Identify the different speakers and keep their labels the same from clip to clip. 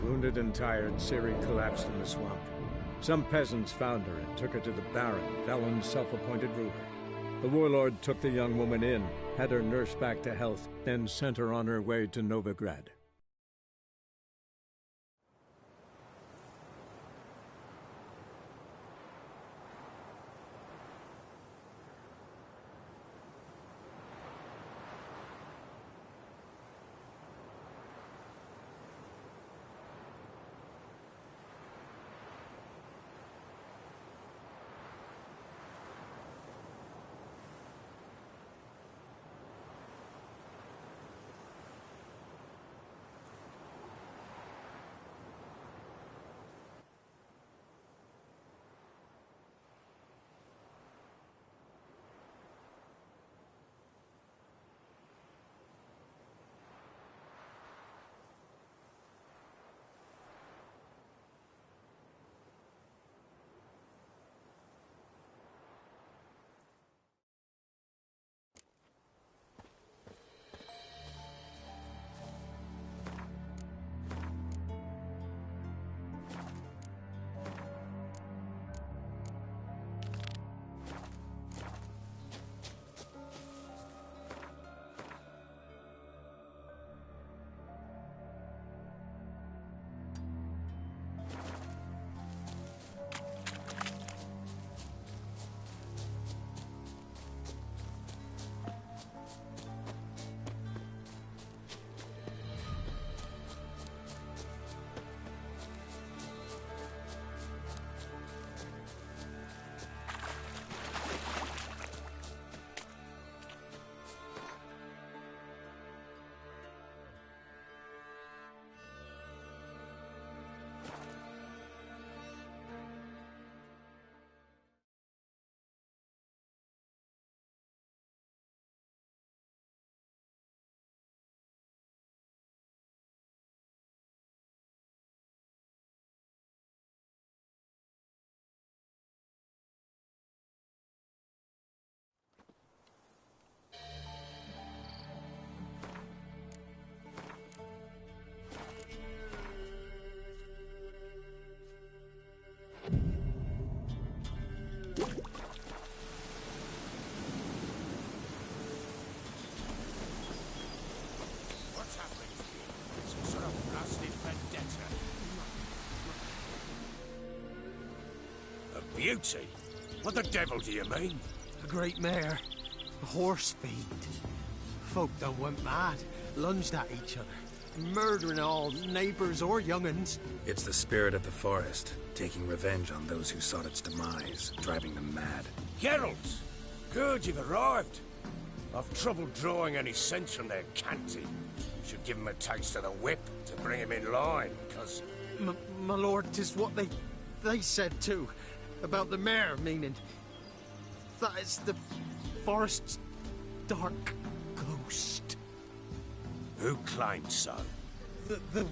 Speaker 1: Wounded and tired, Ciri collapsed in the swamp. Some peasants found her and took her to the Baron, Valen's self-appointed ruler. The warlord took the young woman in, had her nursed back to health, then sent her on her way to Novigrad.
Speaker 2: Beauty? What the devil do you mean?
Speaker 3: A great mare. A horse fiend. Folk done went mad, lunged at each other, murdering all neighbours or young'uns.
Speaker 4: It's the spirit of the forest, taking revenge on those who sought its demise, driving them mad.
Speaker 2: Geralt! Good, you've arrived. I've trouble drawing any sense from their canting. Should give him a taste of the whip to bring him in line, because...
Speaker 3: My lord, 'tis what they said too. About the mare, meaning. That is the forest's dark ghost.
Speaker 2: Who claimed so?
Speaker 3: The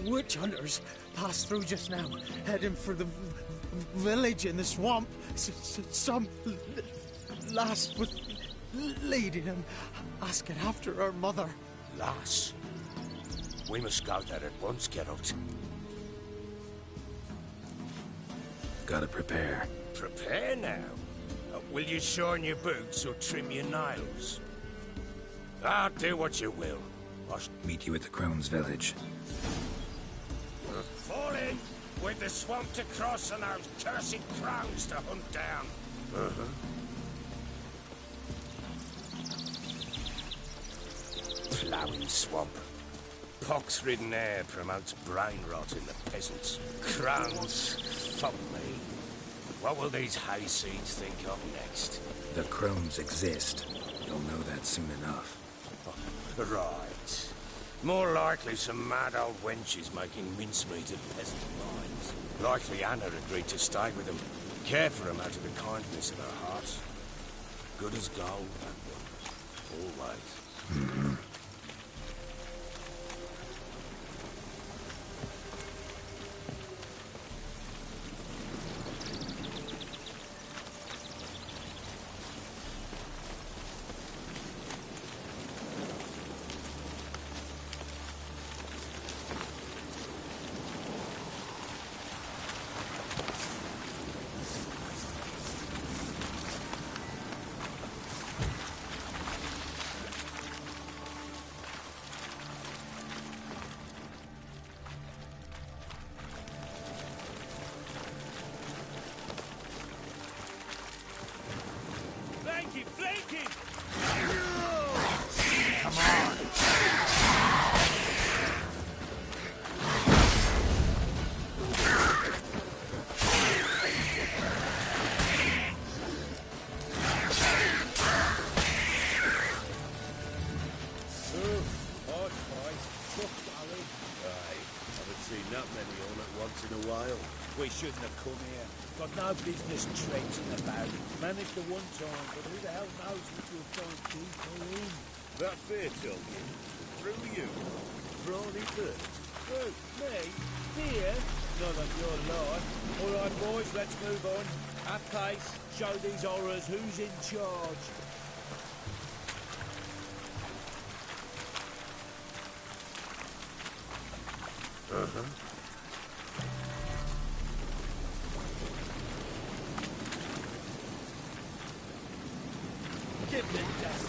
Speaker 3: witch hunters passed through just now, heading for the village in the swamp. Some lass was leading them, asking after her mother.
Speaker 2: Lass? We must go there at once, Geralt.
Speaker 4: Gotta prepare.
Speaker 2: Prepare now? Will you shine your boots or trim your nails? Do what you will.
Speaker 4: Meet you at the Crone's village.
Speaker 2: Fall in with the swamp to cross and those cursed crows to hunt down. Ploughing swamp. Pox-ridden air promotes brain rot in the peasants. Crones, fuck me. What will these hayseeds think of next?
Speaker 4: The Crones exist. You'll know that soon enough.
Speaker 2: Right. More likely some mad old wenches making mincemeat of peasant minds. Likely Anna agreed to stay with them, care for them out of the kindness of her heart. Good as gold, that one. Always.
Speaker 5: tough going.
Speaker 2: Aye, haven't seen that many all at once in a while.
Speaker 5: We shouldn't have come here. Got no business traipsing about. Managed the one time, but who the hell knows what you'll find deeper in.
Speaker 2: That fair talking. Through you. Brawny bird.
Speaker 5: Who? Me? Here? Not on your life. All right, boys, let's move on. At pace, show these horrors who's in charge. Give me that.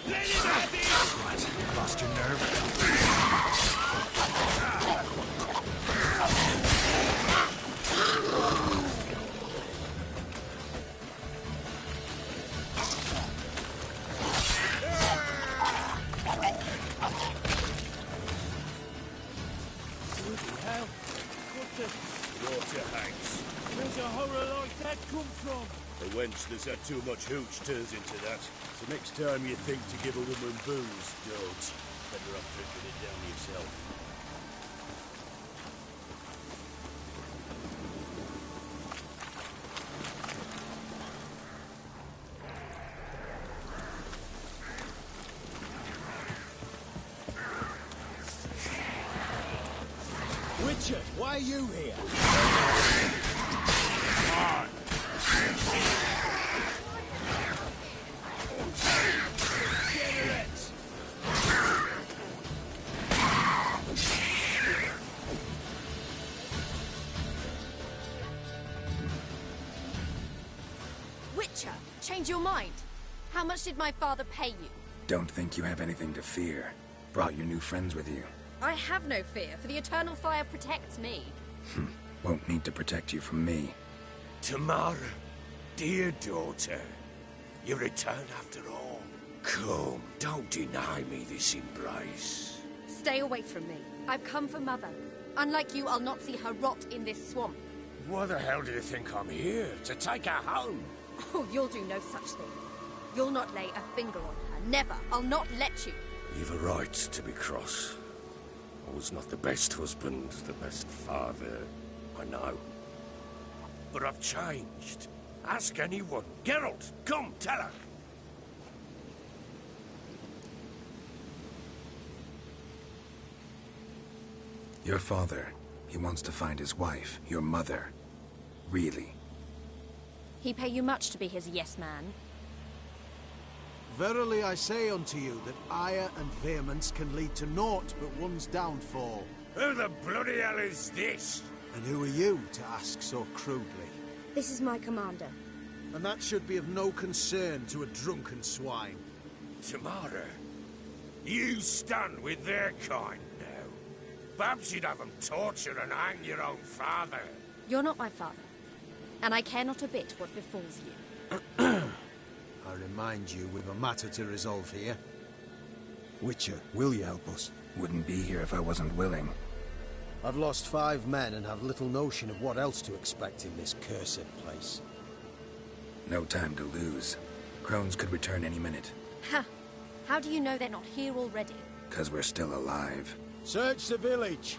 Speaker 5: Let it happen!
Speaker 4: What? Lost your nerve?
Speaker 5: Bloody hell. What the...
Speaker 2: Water hangs.
Speaker 5: Where's a horror like that come from?
Speaker 2: A wench that's had too much hooch turns into that. So next time you think to give a woman booze, don't. Better off drinking it down yourself.
Speaker 5: Richard, why are you here? Cigarettes!
Speaker 6: Witcher, change your mind. How much did my father pay you?
Speaker 4: Don't think you have anything to fear. Brought your new friends with you.
Speaker 6: I have no fear, for the eternal fire protects me.
Speaker 4: Won't need to protect you from me.
Speaker 2: Tamara, dear daughter, you return after all. Come, don't deny me this embrace.
Speaker 6: Stay away from me. I've come for Mother. Unlike you, I'll not see her rot in this swamp.
Speaker 2: Why the hell do you think I'm here? To take her home?
Speaker 6: Oh, you'll do no such thing. You'll not lay a finger on her. Never. I'll not let you.
Speaker 2: You've a right to be cross. I was not the best husband, the best father, I know. But I've changed. Ask anyone. Geralt, come, tell her.
Speaker 4: Your father, he wants to find his wife, your mother. Really.
Speaker 6: He pay you much to be his yes man.
Speaker 3: Verily I say unto you that ire and vehemence can lead to naught but one's downfall.
Speaker 2: Who the bloody hell is this?
Speaker 3: And who are you to ask so crudely?
Speaker 6: This is my commander.
Speaker 3: And that should be of no concern to a drunken swine.
Speaker 2: Tamara, you stand with their kind now. Perhaps you'd have them torture and hang your own father.
Speaker 6: You're not my father. And I care not a bit what befalls you.
Speaker 3: I remind you, we've a matter to resolve here. Witcher, will you help us?
Speaker 4: Wouldn't be here if I wasn't willing.
Speaker 3: I've lost 5 men and have little notion of what else to expect in this cursed place.
Speaker 4: No time to lose. Crones could return any minute.
Speaker 6: Ha! How do you know they're not here already?
Speaker 4: 'Cause we're still alive.
Speaker 3: Search the village!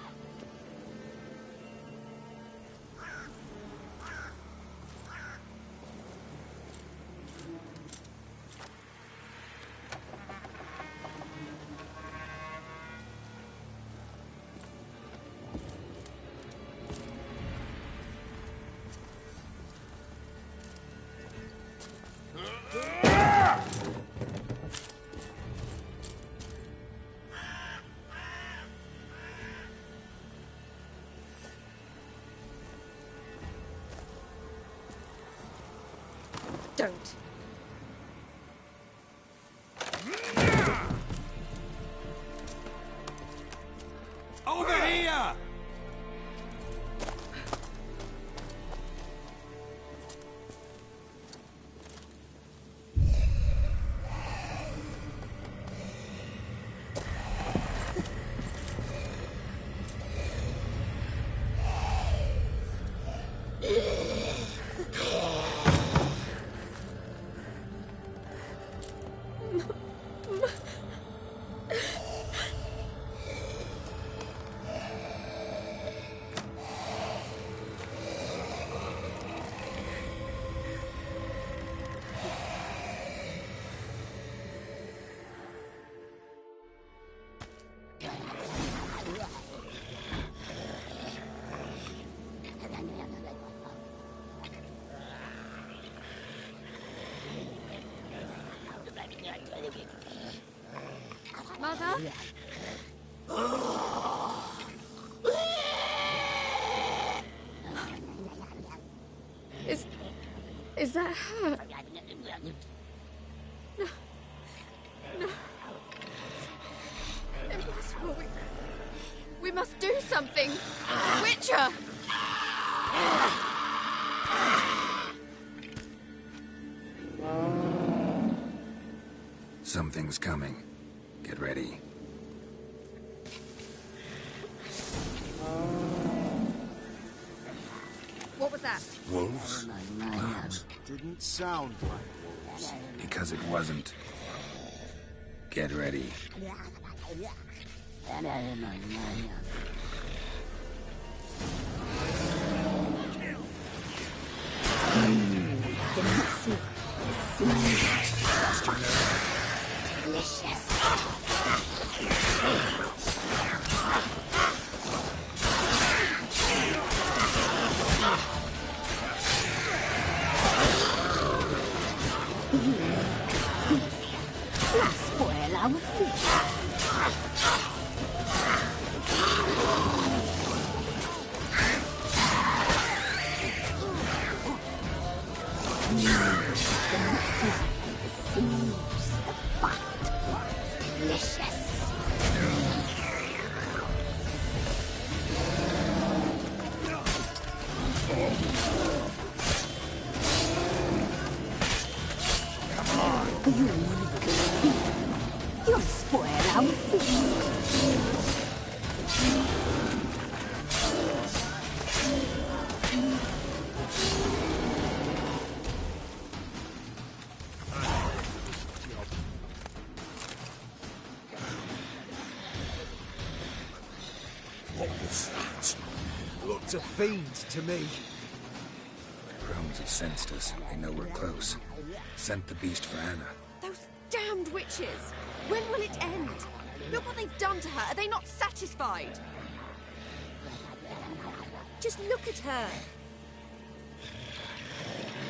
Speaker 6: Don't.
Speaker 2: Over here!
Speaker 6: Mother? Is that her? No. No. Impossible. We must do something. Witcher!
Speaker 4: Something's coming. Get ready.
Speaker 6: What was that?
Speaker 2: Wolves?
Speaker 3: Didn't sound like wolves.
Speaker 4: Because it wasn't. Get ready.
Speaker 7: You'll spoil our feast.
Speaker 2: What was that?
Speaker 3: Looked a fiend to me.
Speaker 4: Crones have sensed us. They know we're close. Sent the beast for Anna.
Speaker 6: Those damned witches! When will it end? Look what they've done to her. Are they not satisfied? Just look at her.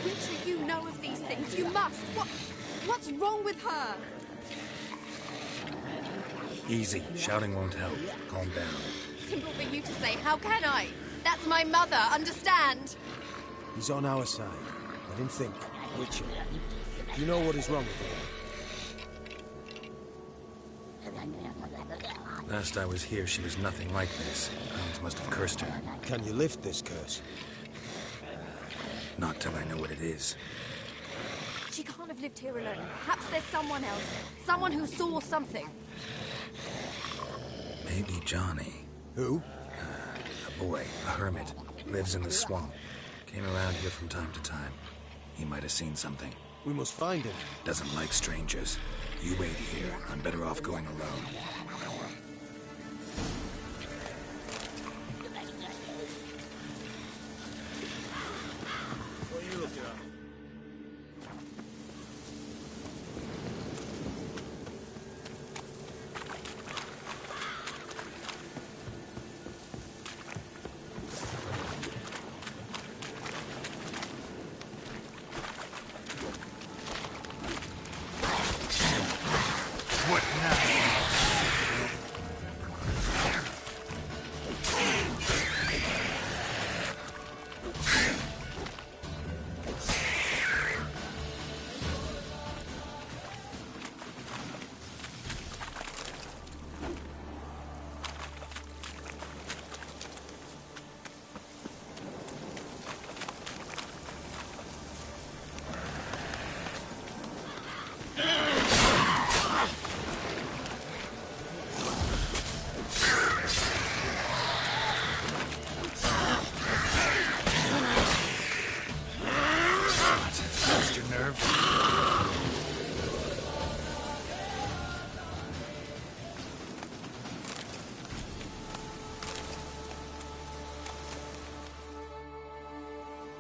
Speaker 6: Witcher, you know of these things. You must. What's wrong with her?
Speaker 4: Easy. Shouting won't help. Calm down.
Speaker 6: Simple for you to say. How can I? That's my mother. Understand?
Speaker 3: He's on our side. Let him think. Witcher, you know what is wrong with her?
Speaker 4: Last I was here, she was nothing like this. Crones must have cursed her.
Speaker 3: Can you lift this curse?
Speaker 4: Not till I know what it is.
Speaker 6: She can't have lived here alone. Perhaps there's someone else. Someone who saw something.
Speaker 4: Maybe Johnny.
Speaker 3: Who?
Speaker 4: A boy, a hermit. Lives in the swamp. Came around here from time to time. He might have seen something.
Speaker 3: We must find him.
Speaker 4: Doesn't like strangers. You wait here. I'm better off going alone.
Speaker 5: What are you looking at?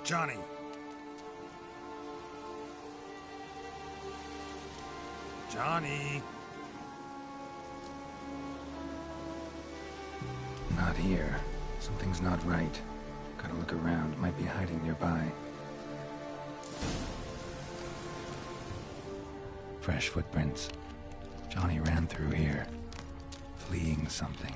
Speaker 4: Johnny! Johnny! Not here. Something's not right. Gotta look around. Might be hiding nearby. Fresh footprints. Johnny ran through here. something.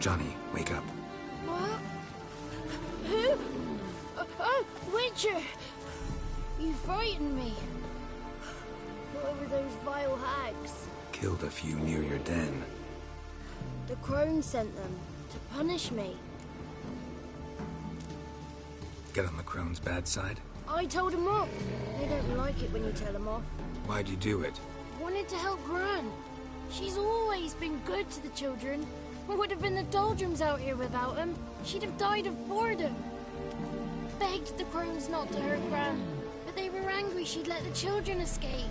Speaker 4: Johnny, wake up.
Speaker 8: What? Who? Oh, Witcher! You frightened me. What were those vile hags?
Speaker 4: Killed a few near your den.
Speaker 8: The crone sent them to punish me.
Speaker 4: Get on the crone's bad side?
Speaker 8: I told them off. They don't like it when you tell them off.
Speaker 4: Why'd you do it?
Speaker 8: Wanted to help Gran. She's always been good to the children. It would have been the doldrums out here without him. She'd have died of boredom. Begged the crones not to hurt Gran, but they were angry she'd let the children escape.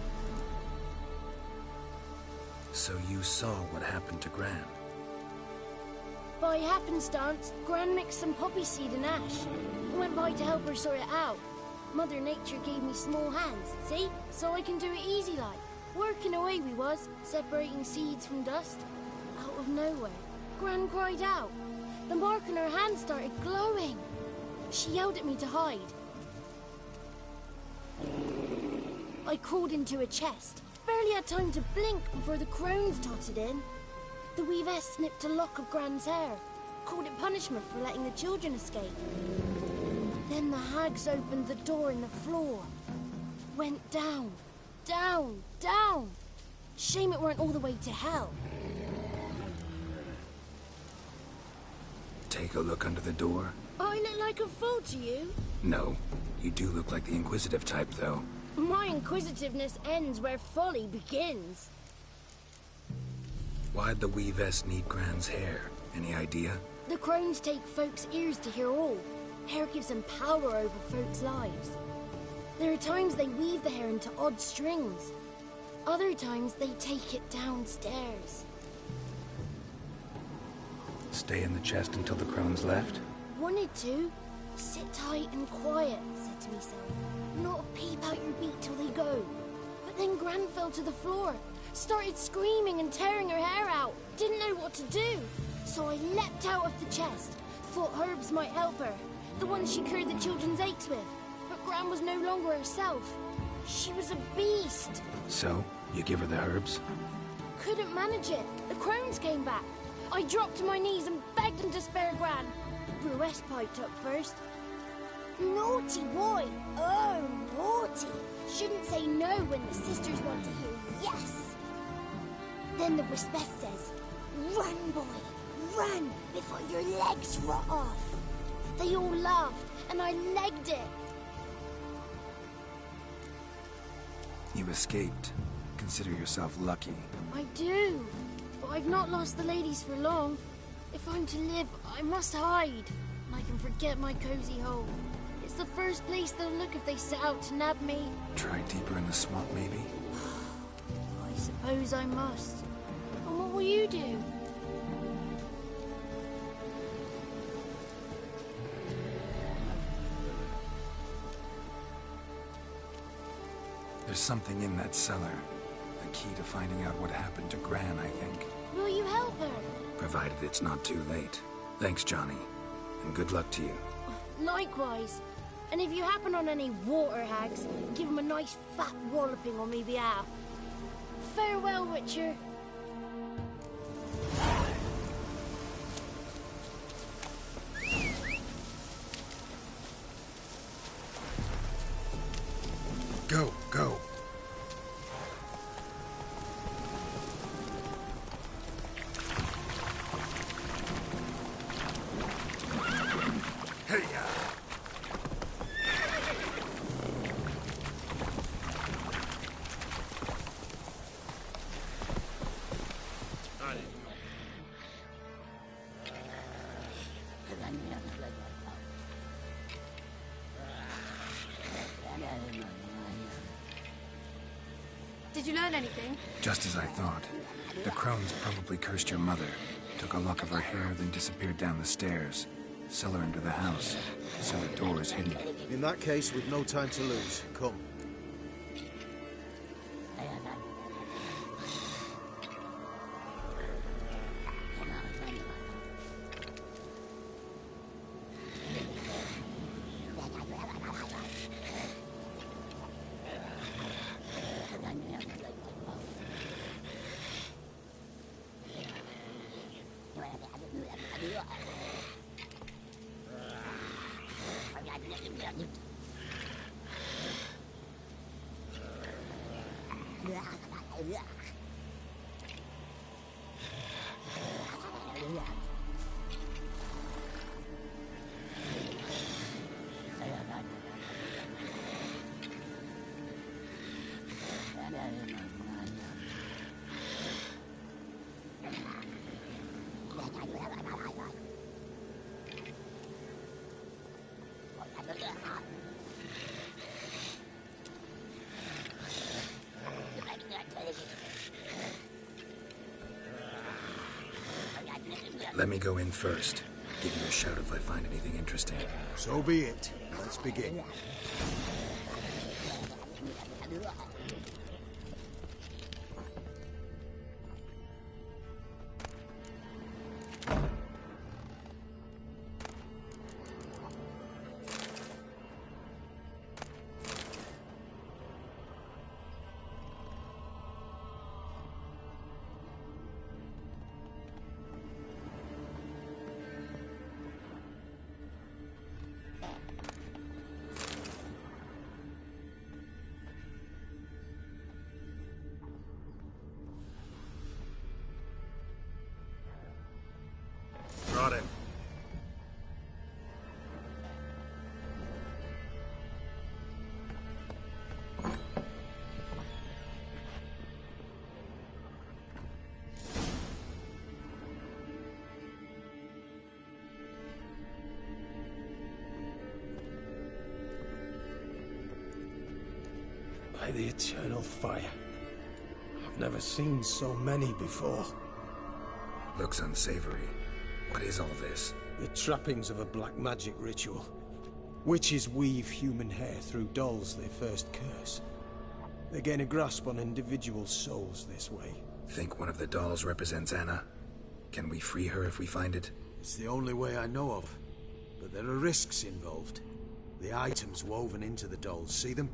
Speaker 4: So you saw what happened to Gran?
Speaker 8: By happenstance, Gran mixed some poppy seed and ash. I went by to help her sort it out. Mother Nature gave me small hands, see? So I can do it easy like. Working away we was, separating seeds from dust. Out of nowhere, Gran cried out. The mark on her hand started glowing. She yelled at me to hide. I crawled into a chest. Barely had time to blink before the crones totted in. The weavess snipped a lock of Gran's hair. Called it punishment for letting the children escape. Then the hags opened the door in the floor. Went down, down, down. Shame it weren't all the way to hell.
Speaker 4: Take a look under the door?
Speaker 8: I look like a fool to you?
Speaker 4: No. You do look like the inquisitive type, though.
Speaker 8: My inquisitiveness ends where folly begins.
Speaker 4: Why'd the weavess need Gran's hair? Any idea?
Speaker 8: The crones take folks' ears to hear all. Hair gives them power over folks' lives. There are times they weave the hair into odd strings. Other times they take it downstairs.
Speaker 4: Stay in the chest until the crones left?
Speaker 8: Wanted to. Sit tight and quiet, said to myself. Not peep out your beak till they go. But then Gran fell to the floor. Started screaming and tearing her hair out. Didn't know what to do. So I leapt out of the chest. Thought herbs might help her. The ones she cured the children's aches with. But Gran was no longer herself. She was a beast.
Speaker 4: So, you give her the herbs?
Speaker 8: Couldn't manage it. The crones came back. I dropped to my knees and begged them to spare Gran. Ruess piped up first. Naughty boy. Oh, naughty. Shouldn't say no when the sisters want to hear yes. Then the Wispeth says, run, boy, run before your legs rot off. They all laughed, and I legged it.
Speaker 4: You escaped. Consider yourself lucky.
Speaker 8: I do, but I've not lost the ladies for long. If I'm to live, I must hide, and I can forget my cozy hole. It's the first place they'll look if they set out to nab me.
Speaker 4: Try deeper in the swamp, maybe?
Speaker 8: I suppose I must. And what will you do?
Speaker 4: There's something in that cellar. The key to finding out what happened to Gran, I think.
Speaker 8: Will you help her?
Speaker 4: Provided it's not too late. Thanks, Johnny. And good luck to you.
Speaker 8: Likewise. And if you happen on any water hags, give them a nice fat walloping on me behalf. Farewell, Witcher.
Speaker 4: Go, go.
Speaker 6: you learn anything?
Speaker 4: Just as I thought. The crones probably cursed your mother, took a lock of her hair, then disappeared down the stairs. Cellar under the house. Cellar door is hidden.
Speaker 3: In that case, we've no time to lose. Come.
Speaker 4: Let me go in first. Give you a shout if I find anything interesting.
Speaker 3: So be it. Let's begin.
Speaker 4: Brought him.
Speaker 2: By the eternal fire. I've never seen so many before.
Speaker 4: Looks unsavory. What is all this?
Speaker 2: The trappings of a black magic ritual. Witches weave human hair through dolls they first curse. They gain a grasp on individual souls this way.
Speaker 4: Think one of the dolls represents Anna? Can we free her if we find it?
Speaker 3: It's the only way I know of. But there are risks involved. The items woven into the dolls, see them?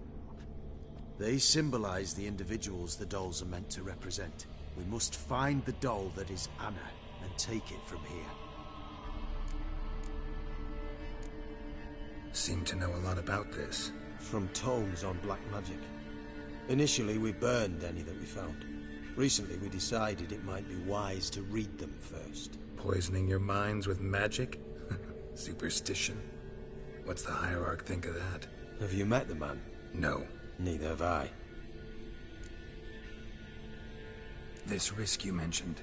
Speaker 3: They symbolize the individuals the dolls are meant to represent. We must find the doll that is Anna and take it from here.
Speaker 4: Seem to know a lot about this.
Speaker 2: From tomes on black magic. Initially, we burned any that we found. Recently, we decided it might be wise to read them first.
Speaker 4: Poisoning your minds with magic? Superstition. What's the Hierarch think of that?
Speaker 2: Have you met the man?
Speaker 4: No.
Speaker 2: Neither have I.
Speaker 4: This risk you mentioned.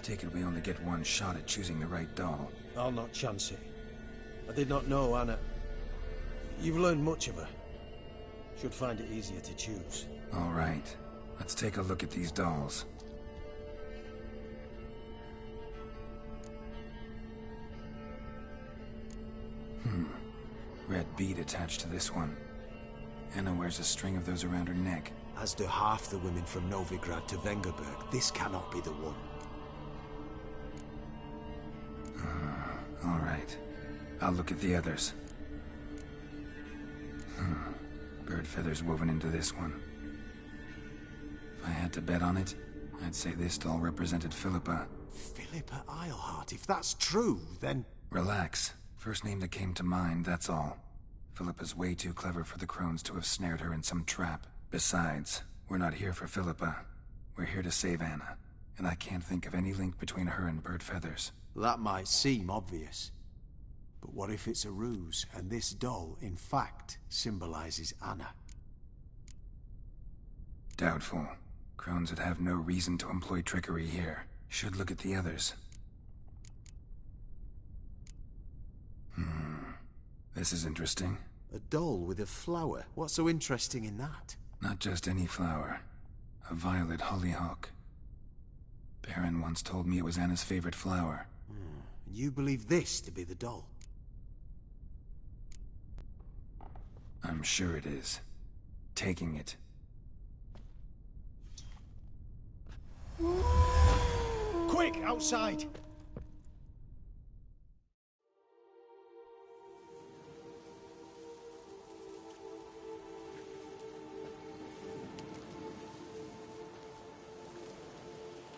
Speaker 4: Take it we only get one shot at choosing the right doll.
Speaker 2: I'll not chance it. I did not know Anna. You've learned much of her. Should find it easier to choose.
Speaker 4: All right. Let's take a look at these dolls. Red bead attached to this one. Anna wears a string of those around her neck.
Speaker 3: As do half the women from Novigrad to Vengerberg. This cannot be the one.
Speaker 4: All right. I'll look at the others. Bird feathers woven into this one. If I had to bet on it, I'd say this doll represented Philippa.
Speaker 3: Philippa Eilhart, if that's true, then...
Speaker 4: Relax. First name that came to mind, that's all. Philippa's way too clever for the crones to have snared her in some trap. Besides, we're not here for Philippa. We're here to save Anna. And I can't think of any link between her and bird feathers.
Speaker 3: That might seem obvious. But what if it's a ruse, and this doll, in fact, symbolizes Anna?
Speaker 4: Doubtful. Crones would have no reason to employ trickery here. Should look at the others. This is interesting.
Speaker 3: A doll with a flower? What's so interesting in that?
Speaker 4: Not just any flower. A violet hollyhock. Baron once told me it was Anna's favorite flower.
Speaker 9: And you believe this to be the doll?
Speaker 4: I'm sure it is. Taking it.
Speaker 3: Quick, outside!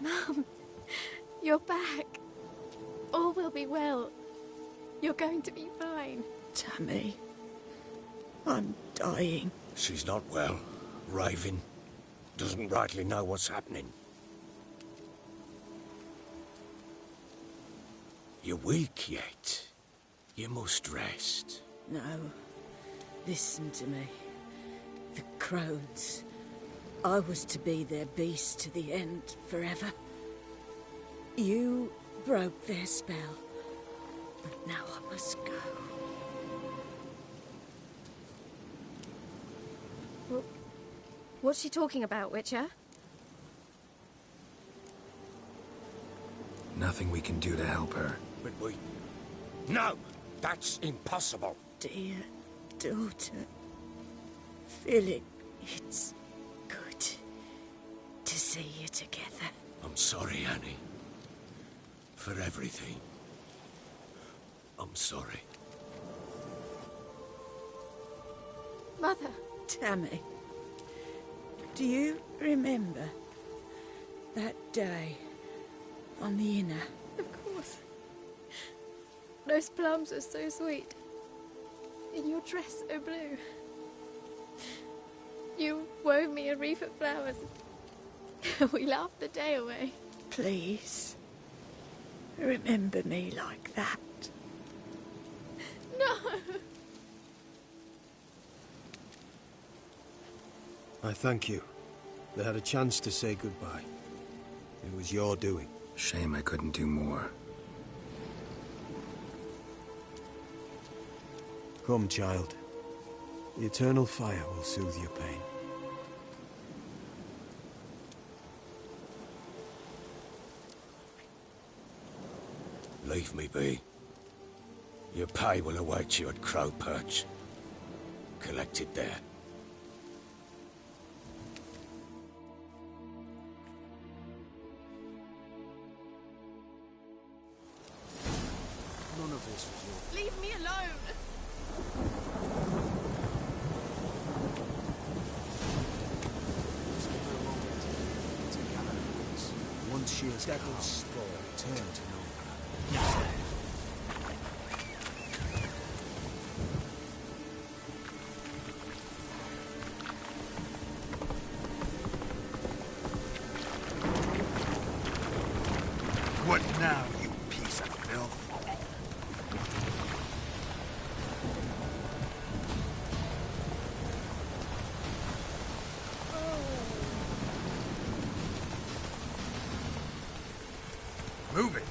Speaker 10: Mum, you're back. All will be well. You're going to be fine.
Speaker 11: Tammy, I'm dying.
Speaker 2: She's not well. Raving. Doesn't rightly know what's happening. You're weak yet. You must rest.
Speaker 11: No. Listen to me. The crones. I was to be their beast to the end, forever. You broke their spell. But now I must go.
Speaker 10: What's she talking about, Witcher?
Speaker 4: Nothing we can do to help her.
Speaker 2: But we... No! That's impossible!
Speaker 11: Dear daughter, Philip, it's good to see you together.
Speaker 2: I'm sorry, Annie. For everything. I'm sorry.
Speaker 10: Mother.
Speaker 11: Tammy, do you remember that day on the Inner?
Speaker 10: Of course. Those plums are so sweet. And your dress so blue. You wove me a wreath of flowers. We laughed the day away.
Speaker 11: Please, remember me like that.
Speaker 10: No!
Speaker 9: I thank you. They had a chance to say goodbye. It was your doing.
Speaker 4: Shame I couldn't do more.
Speaker 9: Come, child. The eternal fire will soothe your pain.
Speaker 2: Leave me be. Your pay will await you at Crow Perch. Collect it there.
Speaker 9: None of this was your...
Speaker 10: Leave me alone!
Speaker 9: Once she has
Speaker 3: Devil's
Speaker 9: spore, return to no.
Speaker 12: What now, you piece of filth? Move it!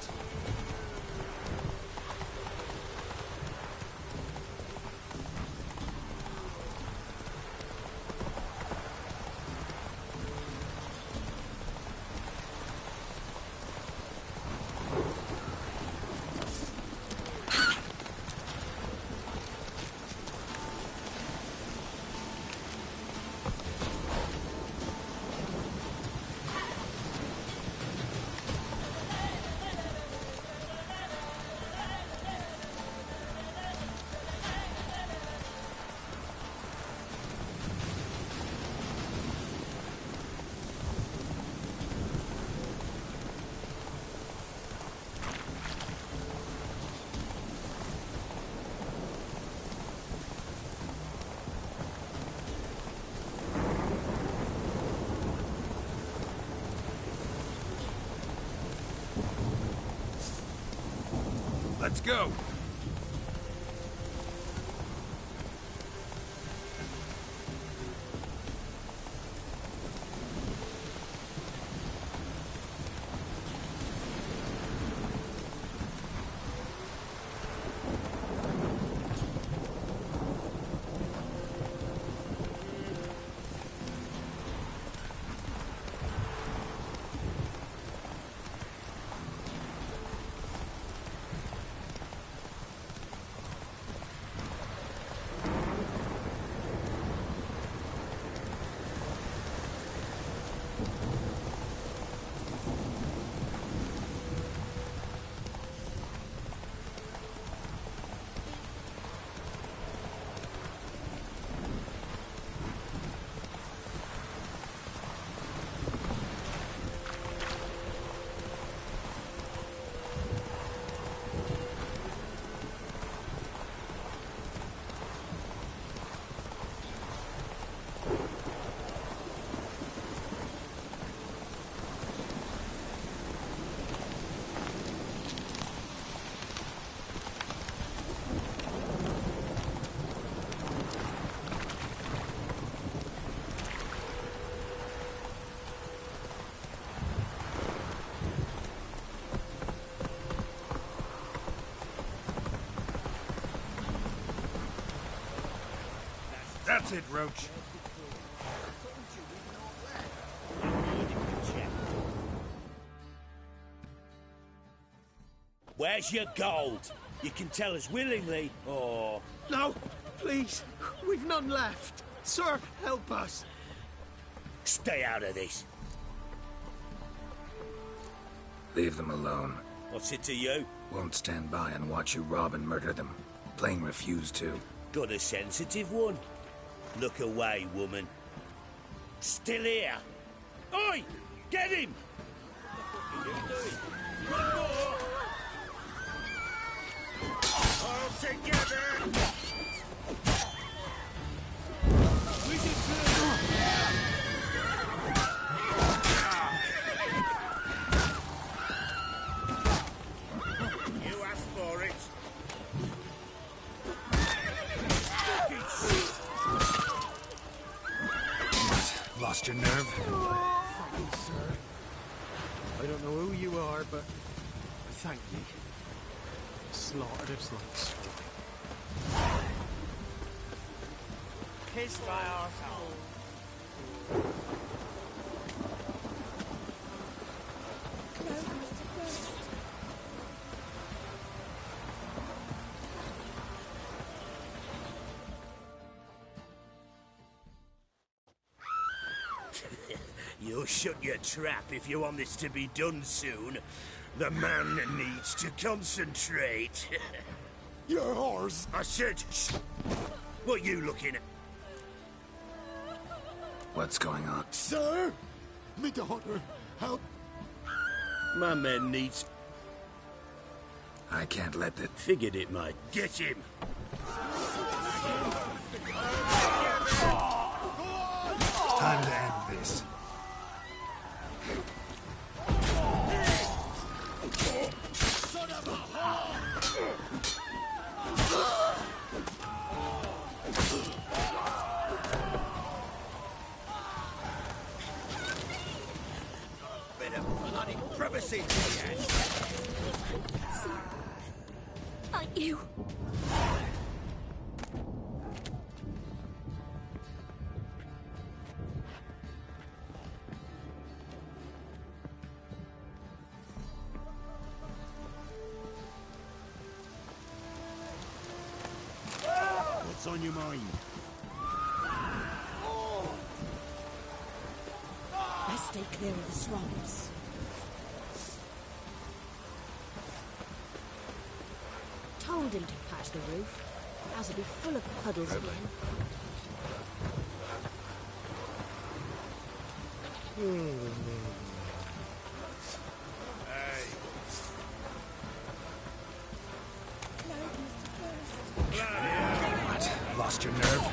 Speaker 12: Let's go! That's it, Roach.
Speaker 5: Where's your gold? You can tell us willingly, or...
Speaker 3: No, please. We've none left. Sir, help us.
Speaker 5: Stay out of this.
Speaker 4: Leave them alone.
Speaker 5: What's it to you?
Speaker 4: Won't stand by and watch you rob and murder them. Plain refuse to.
Speaker 5: Got a sensitive one. Look away, woman. Still here. Oi! Get him! All together! You asked for it.
Speaker 12: Lost your nerve?
Speaker 3: Thank you, sir. I don't know who you are, but thank you. Slaughtered us like swine.
Speaker 5: Kiss my arsehole. You'll shut your trap if you want this to be done soon. The man needs to concentrate.
Speaker 12: You're horse.
Speaker 5: I said, shh. What are you looking at?
Speaker 4: What's going on?
Speaker 12: Sir? Me daughter. Help.
Speaker 5: My man needs...
Speaker 4: I can't let that...
Speaker 5: Figured it might. Get him!
Speaker 12: Time to end this.
Speaker 5: Son of a whore! Bit of bloody privacy, yes.
Speaker 7: Not you.
Speaker 12: What's on your mind?
Speaker 11: Let's stay clear of the swamps.
Speaker 7: Told him to patch the roof. House will be full of puddles again.
Speaker 4: What? Lost your nerve?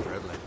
Speaker 4: Dribbling.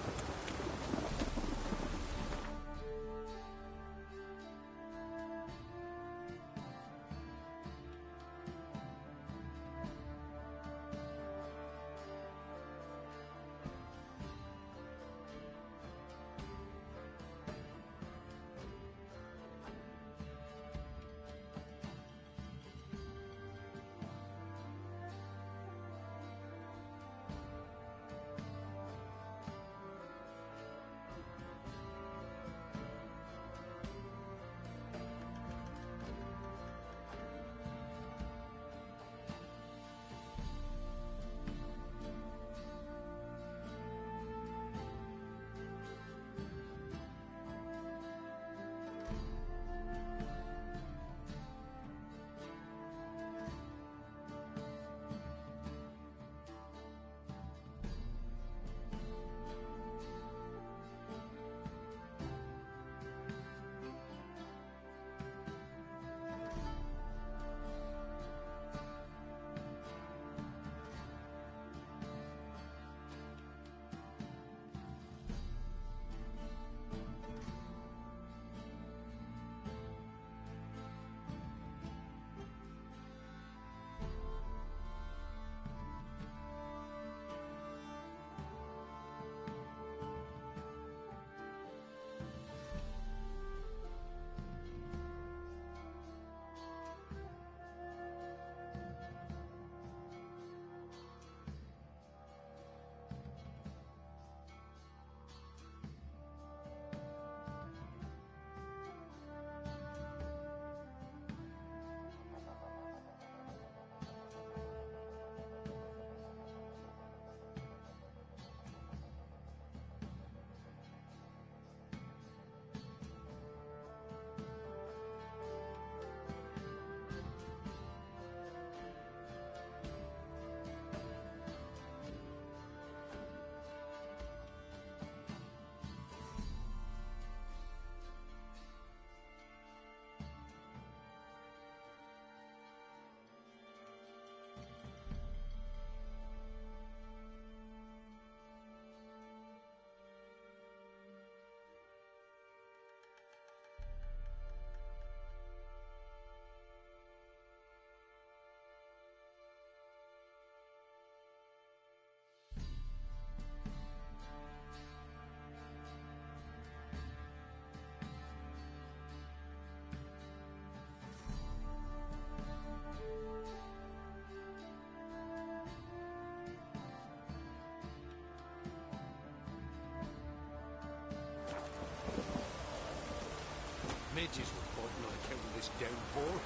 Speaker 12: edges were biting on account of this downpour.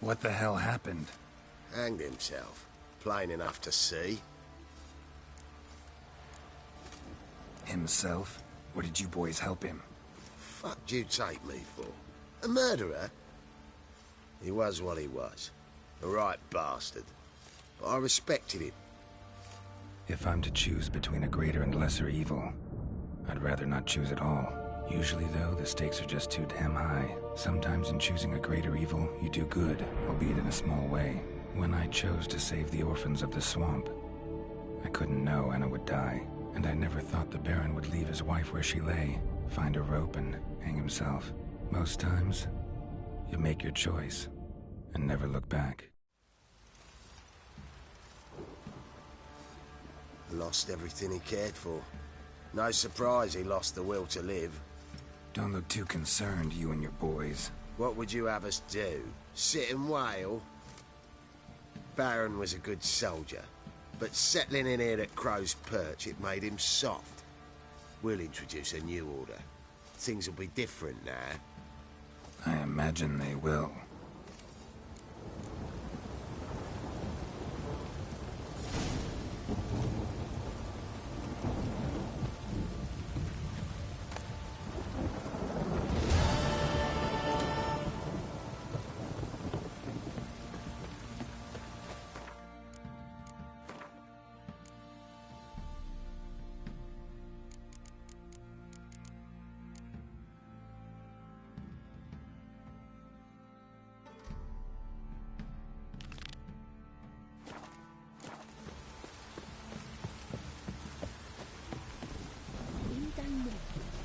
Speaker 4: What the hell happened?
Speaker 2: Hanged himself. Plain enough to see.
Speaker 4: Himself? Or did you boys help him?
Speaker 2: Fuck'd you take me for? A murderer? He was what he was. A right bastard. But I respected him.
Speaker 4: If I'm to choose between a greater and lesser evil, I'd rather not choose at all. Usually, though, the stakes are just too damn high. Sometimes in choosing a greater evil, you do good, albeit in a small way. When I chose to save the orphans of the swamp, I couldn't know Anna would die, and I never thought the Baron would leave his wife where she lay, find a rope and hang himself. Most times, you make your choice and never look back.
Speaker 2: Lost everything he cared for. No surprise he lost the will to live.
Speaker 4: Don't look too concerned, you and your boys.
Speaker 2: What would you have us do? Sit and wail? Baron was a good soldier, but settling in here at Crow's Perch, it made him soft. We'll introduce a new order. Things will be different now.
Speaker 4: I imagine they will.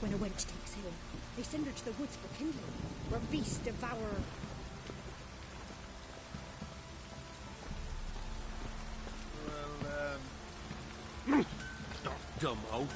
Speaker 7: When a wench takes ill, they send her to the woods for kindling, where beasts devour her.
Speaker 12: Well, dumb hoe.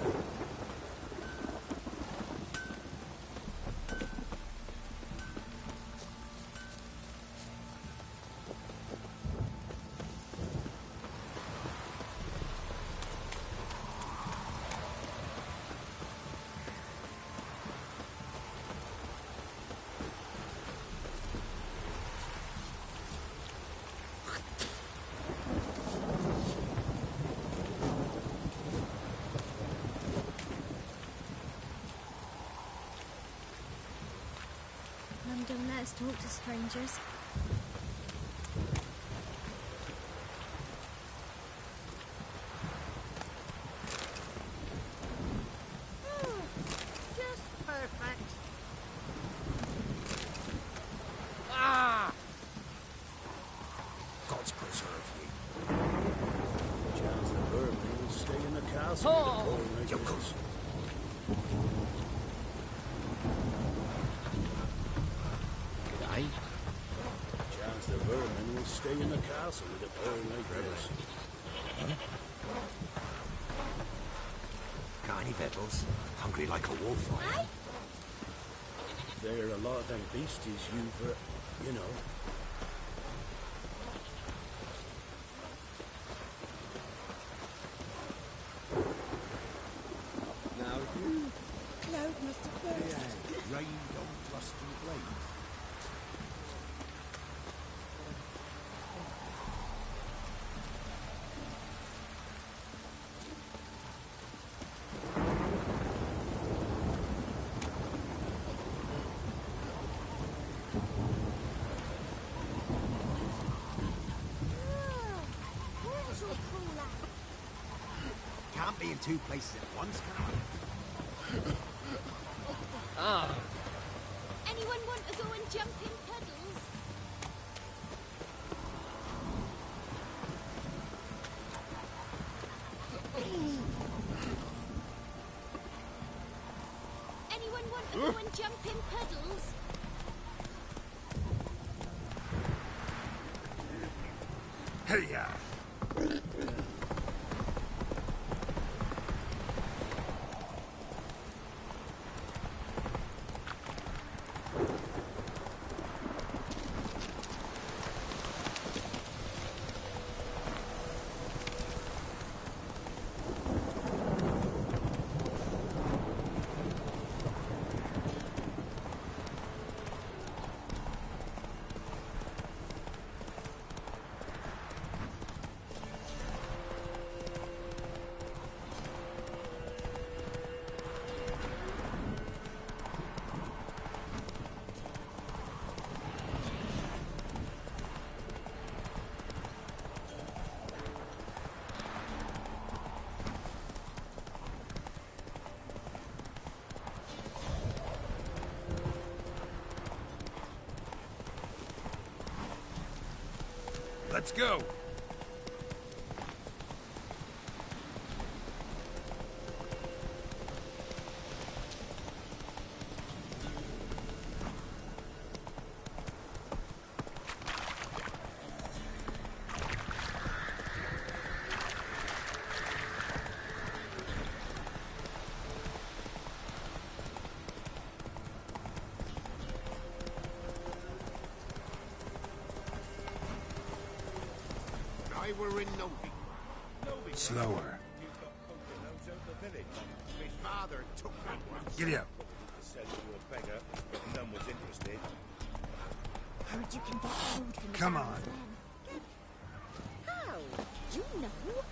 Speaker 10: Mum don't let us talk to strangers.
Speaker 3: Just perfect.
Speaker 2: God's preserve you.
Speaker 5: Chance the vermin will stay in the castle.
Speaker 3: Oh.
Speaker 2: Yokos.
Speaker 5: G'day. Chance the vermin will stay in the castle with a boy like this.
Speaker 12: Got any pebbles? Hungry like a wolf, I am.
Speaker 5: There are a lot of them beasties you've, you know.
Speaker 3: Now you.
Speaker 7: Cloud must have burst.
Speaker 12: Rained on rusty blade.
Speaker 13: be in two places at once, can I?
Speaker 14: Ah.
Speaker 8: Anyone want to go and jump in puddles? Anyone want to go and jump in puddles?
Speaker 12: Hey-ya! Let's go!
Speaker 13: We're in Novi.
Speaker 4: Slower.
Speaker 13: My father took that one.
Speaker 12: Giddy up.
Speaker 5: Said you were a beggar, but none was interested.
Speaker 7: Heard you can get food from the
Speaker 12: Come
Speaker 7: barrels
Speaker 12: on.
Speaker 7: then.
Speaker 11: How? You know?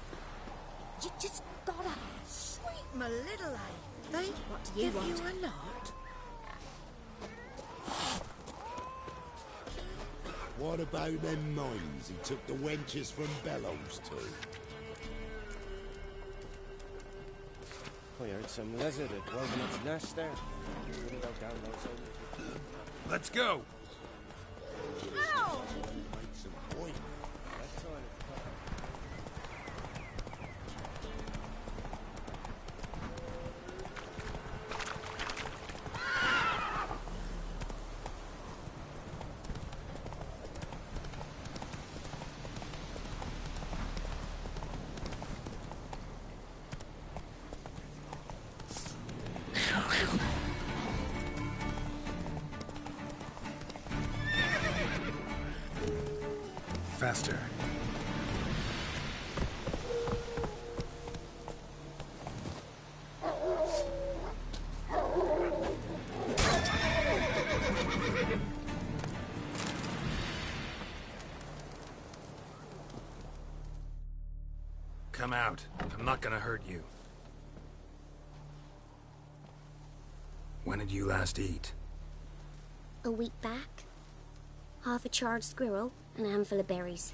Speaker 11: You just gotta... Sweet my little eye. They
Speaker 7: What do you
Speaker 11: give
Speaker 7: want?
Speaker 11: you a lot?
Speaker 15: What about them mines he took the wenches from Bellows to?
Speaker 2: I heard some lizard had woven its nest there. Wouldn't go down those old...
Speaker 12: Let's go!
Speaker 8: Ow!
Speaker 15: Make some point.
Speaker 2: That's all it
Speaker 4: Faster. Come out. I'm not gonna hurt you. When did you last eat?
Speaker 10: A week back. Half a charred squirrel and a handful of berries.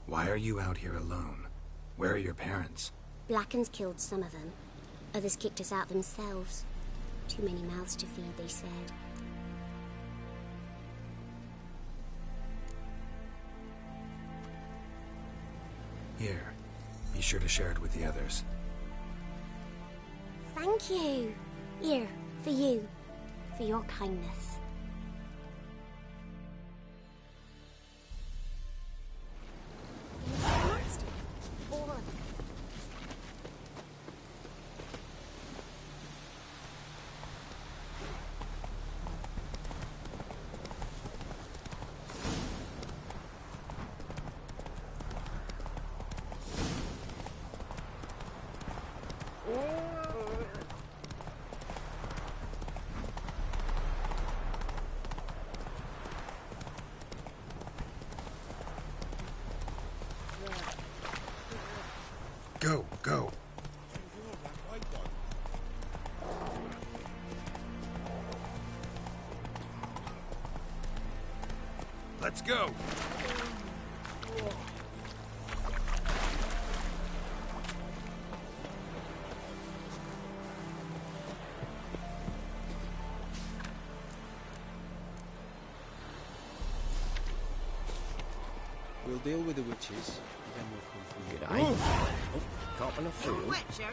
Speaker 4: Why are you out here alone? Where are your parents?
Speaker 10: Blackens killed some of them. Others kicked us out themselves. Too many mouths to feed, they said.
Speaker 4: Here. Be sure to share it with the others.
Speaker 10: Thank you. Here, for you. For your kindness. All of them.
Speaker 4: Go, go.
Speaker 12: Let's go.
Speaker 9: We'll deal with the witches, then we'll come for you.
Speaker 2: G'day. Oh, caught in a field.
Speaker 6: Witcher.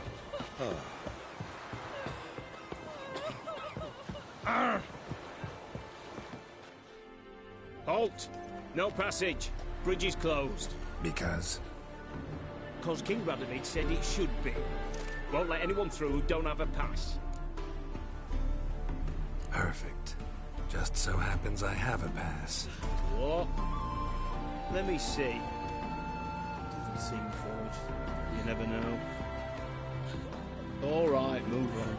Speaker 5: Halt! No passage. Bridge is closed.
Speaker 4: Because?
Speaker 5: Cause King Radovich said it should be. Won't let anyone through who don't have a pass.
Speaker 4: Perfect. Just so happens I have a pass.
Speaker 5: What? Let me see. Doesn't seem forged. You never know. All right, move on.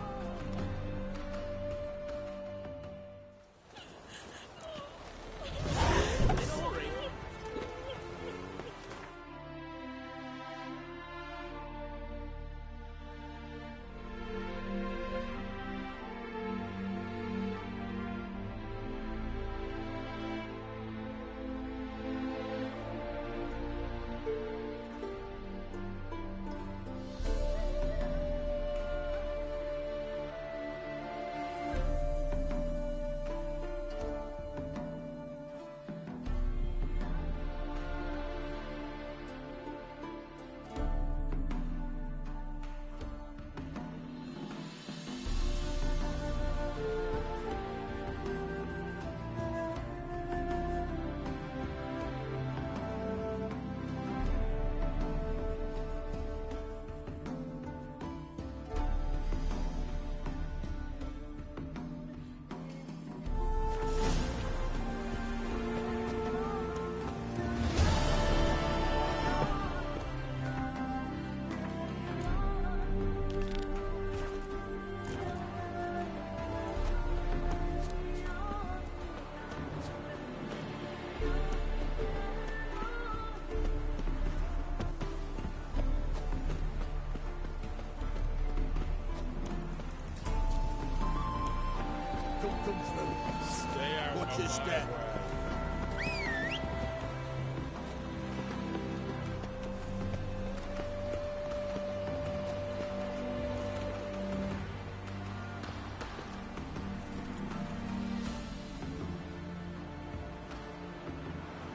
Speaker 15: Watch your step.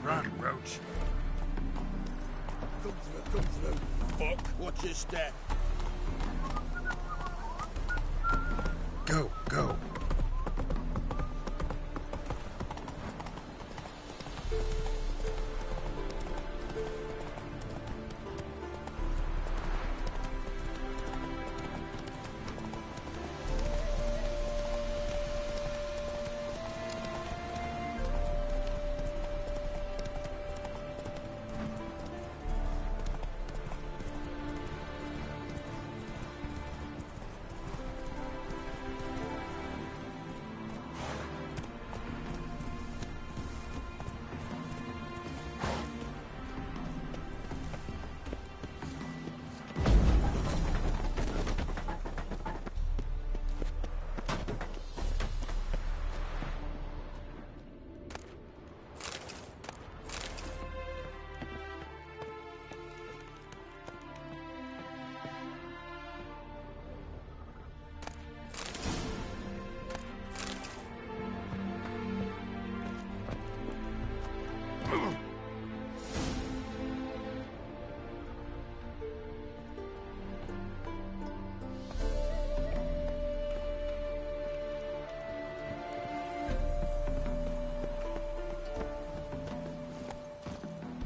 Speaker 12: Run, Roach.
Speaker 15: Come through. Fuck. Watch your step.
Speaker 4: Go, go.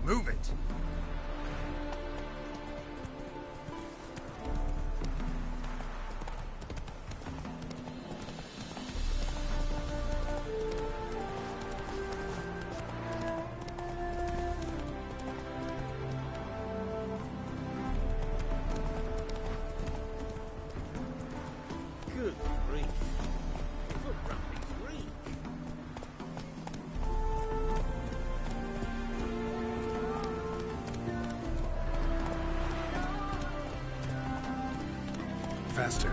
Speaker 12: Move it.
Speaker 5: Good grief. Foot ramping's reek.
Speaker 4: Faster.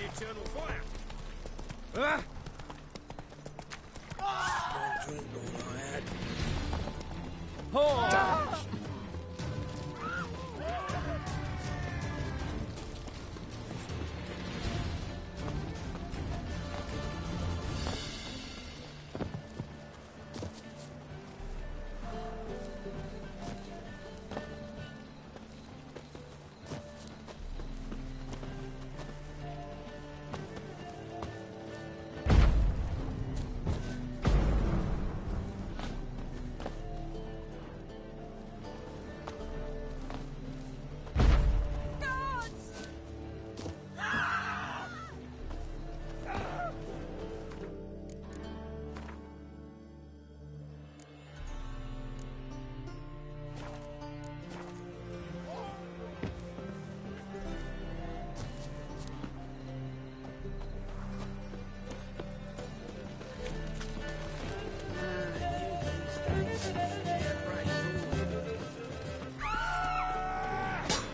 Speaker 2: the eternal fire.
Speaker 5: Drink all I had. Oh!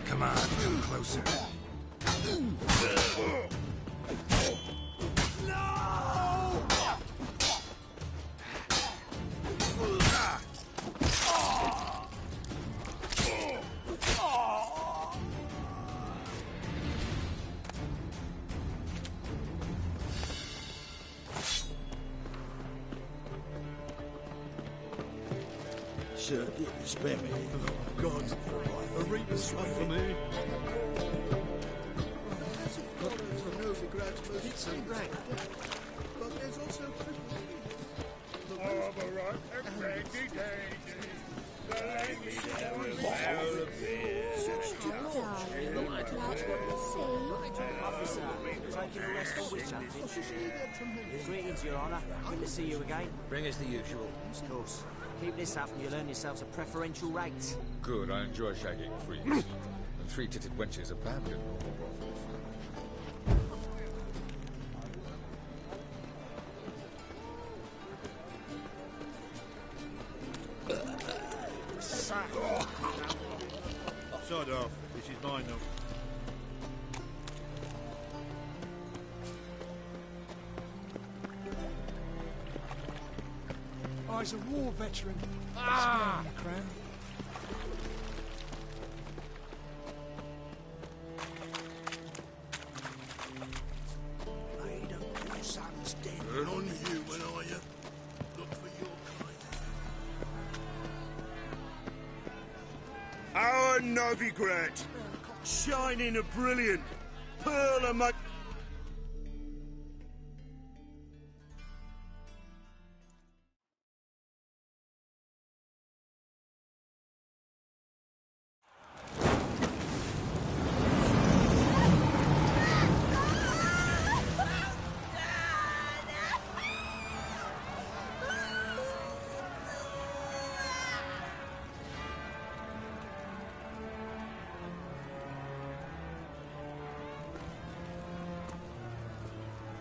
Speaker 4: Come on, come closer.
Speaker 5: Sir, spare me. Oh, God. A reaper's one for me. It's a rat. But there's also
Speaker 2: Armor and Randy Dandy. The language is well appears.
Speaker 16: Officer, taking a rest for witch hunting. Greetings, Your Honour. Good to see you again.
Speaker 17: Bring us the usual.
Speaker 16: Of course. Keep this up and you'll earn yourselves a preferential rate.
Speaker 17: Good, I enjoy shagging freaks. And three-titted wenches abound in normal brothels.
Speaker 5: Sod off. This is mine now.
Speaker 18: He's a war veteran.
Speaker 5: Ah!
Speaker 18: Spare him the crown.
Speaker 5: Made up your son's dead.
Speaker 15: You're an unhuman, are you? Look for your kind. Our Novigrad, shining a brilliant pearl among.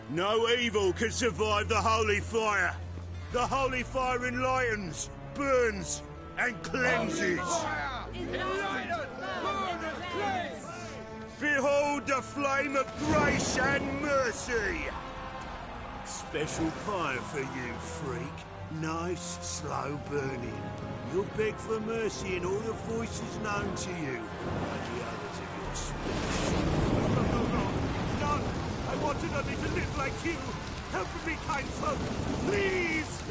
Speaker 15: No evil can survive the holy fire. The holy fire enlightens, burns, and cleanses. Behold the flame of grace and mercy. Special fire for you, freak. Nice, slow burning. You'll beg for mercy in all the voices known to you, and the others of your speech. No! I wanted only to live like you. Help me, kind folk, please!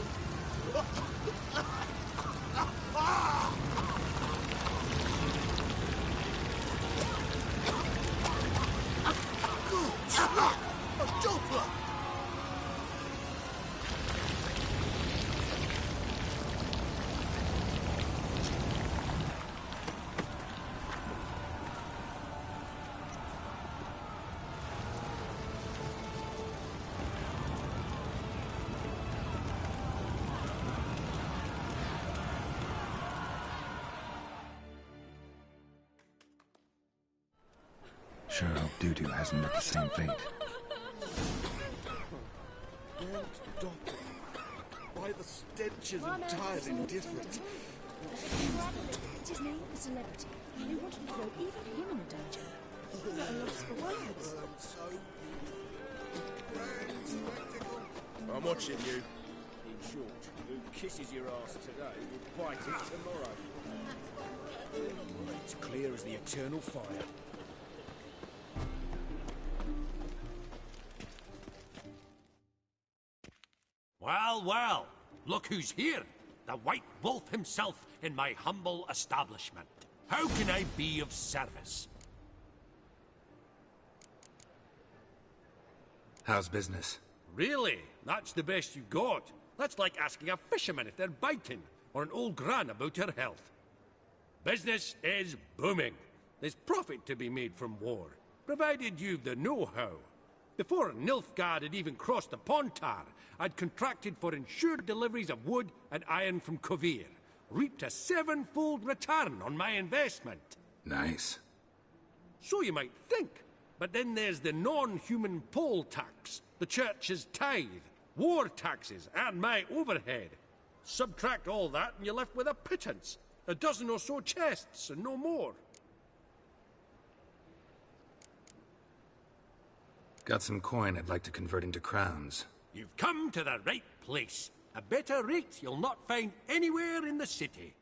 Speaker 15: A Doppler!
Speaker 4: Sure hope Doo-Doo hasn't met the same fate.
Speaker 5: Burnt Doppler. Why, the stench is entirely different.
Speaker 7: It's his name, a celebrity. They wanted to throw even him in a danger. Not a loss for words.
Speaker 5: I'm watching you. In short, who kisses your ass today will bite it tomorrow. It's clear as the eternal fire.
Speaker 19: Well, well, look who's here. The White Wolf himself in my humble establishment. How can I be of service?
Speaker 4: How's business?
Speaker 19: Really? That's the best you got? That's like asking a fisherman if they're biting, or an old gran about her health. Business is booming. There's profit to be made from war, provided you've the know-how. Before Nilfgaard had even crossed the Pontar, I'd contracted for insured deliveries of wood and iron from Kovir, reaped a 7-fold return on my investment.
Speaker 4: Nice.
Speaker 19: So you might think. But then there's the non-human poll tax, the church's tithe, war taxes, and my overhead. Subtract all that and you're left with a pittance. A dozen or so chests, and no more.
Speaker 4: Got some coin I'd like to convert into crowns.
Speaker 19: You've come to the right place. A better rate you'll not find anywhere in the city.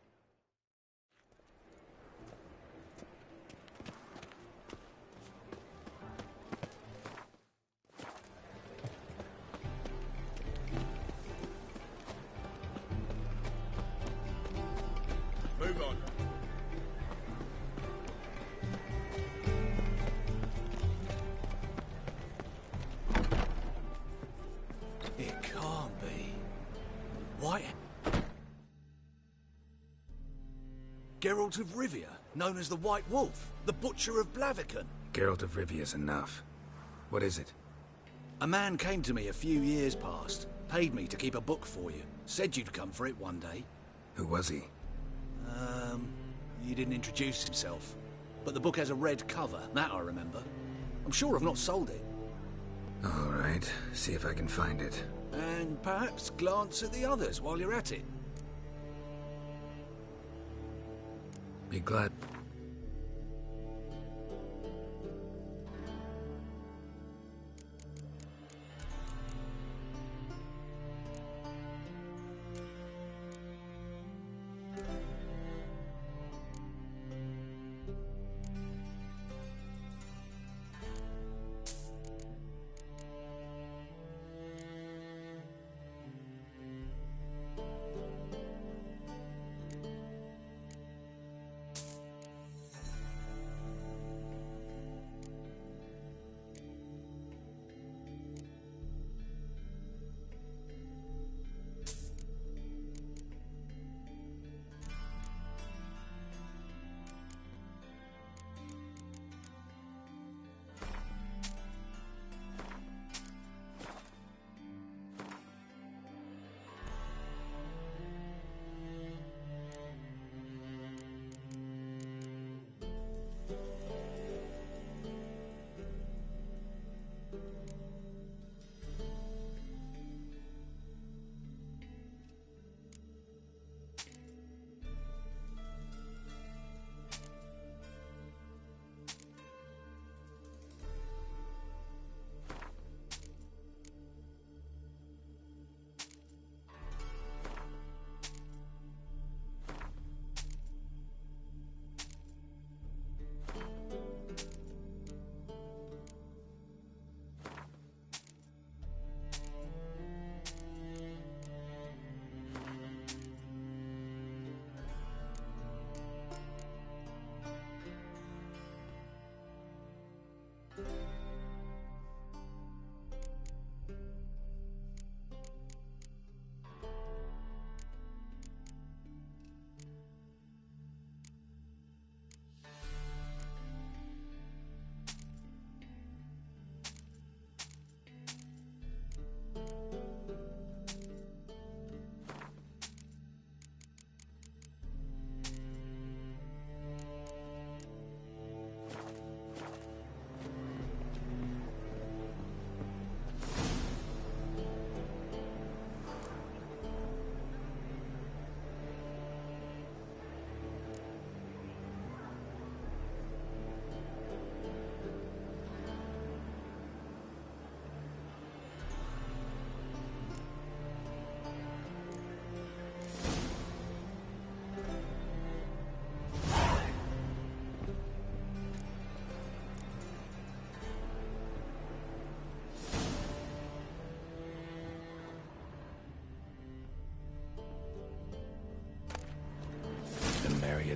Speaker 5: Move on. It can't be. Why? Geralt of Rivia, known as the White Wolf, the Butcher of Blaviken.
Speaker 4: Geralt of Rivia's enough. What is it?
Speaker 5: A man came to me a few years past, paid me to keep a book for you, said you'd come for it one day.
Speaker 4: Who was he?
Speaker 5: He didn't introduce himself. But the book has a red cover, that I remember. I'm sure I've not sold it.
Speaker 4: All right, see if I can find it.
Speaker 5: And perhaps glance at the others while you're at it.
Speaker 4: Be glad.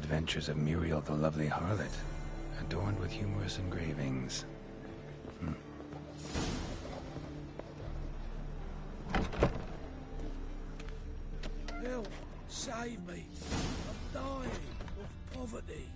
Speaker 4: Adventures of Muriel the Lovely Harlot, adorned with humorous engravings.
Speaker 5: Help! Save me! I'm dying of poverty.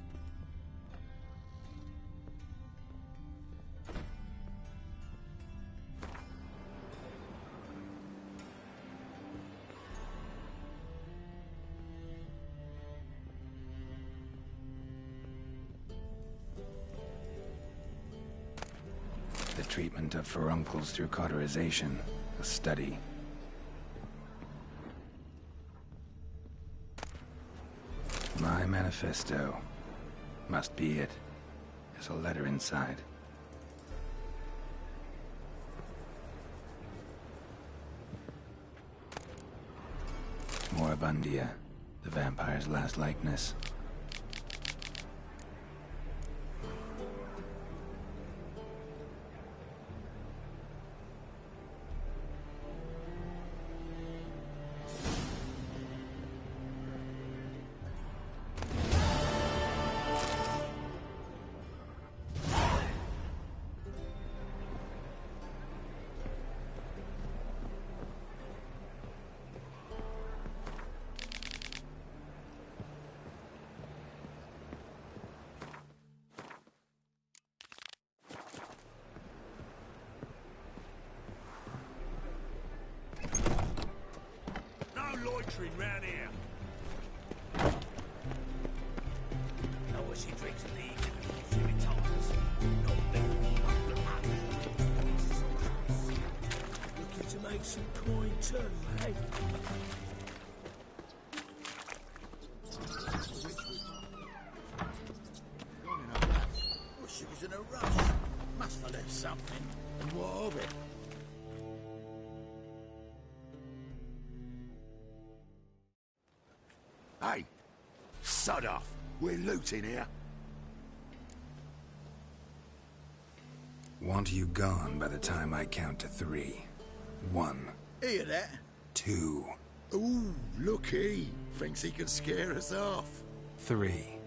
Speaker 4: The treatment of furuncles through cauterization, a study. My manifesto. Must be it. There's a letter inside. Moribundia, the vampire's last likeness.
Speaker 5: Loitering round here. Know as he drinks league and he retires. Not better looking to make some coin too, eh?
Speaker 20: Well, she was in a rush. Must have left something. And what of it?
Speaker 12: Hey, sod off. We're looting here.
Speaker 4: Want you gone by the time I count to 3. 1.
Speaker 20: Hear that?
Speaker 4: 2.
Speaker 12: Ooh, looky. Thinks he can scare us off.
Speaker 4: 3.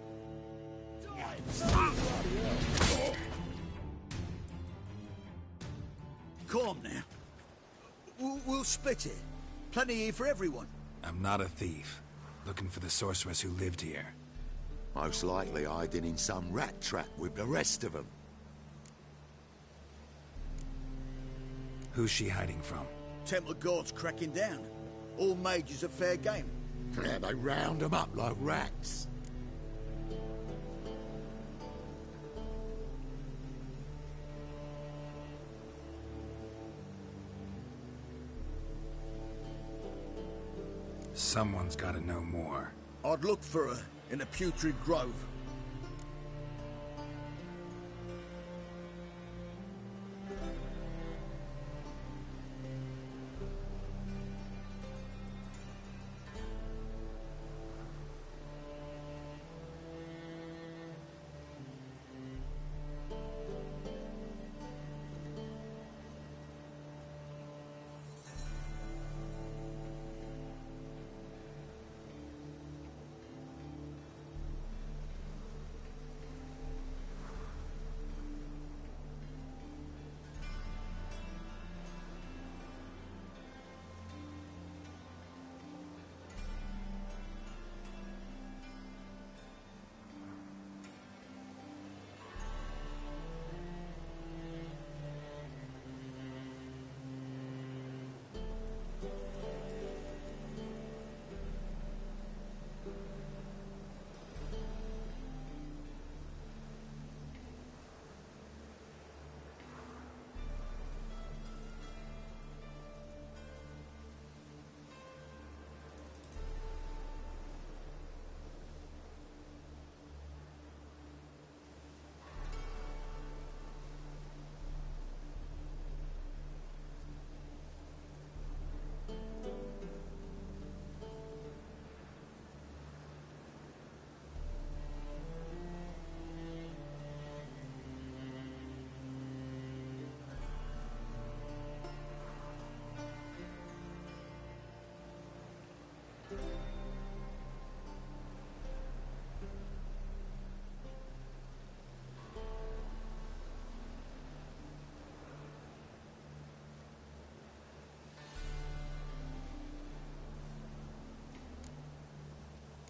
Speaker 20: Calm now. We'll split it. Plenty here for everyone.
Speaker 4: I'm not a thief. Looking for the sorceress who lived here.
Speaker 12: Most likely hiding in some rat trap with the rest of them.
Speaker 4: Who's she hiding from?
Speaker 20: Temple Guard's cracking down. All mages are fair game.
Speaker 12: Yeah, they round them up like rats.
Speaker 4: Someone's gotta know more.
Speaker 20: I'd look for her in a putrid grove.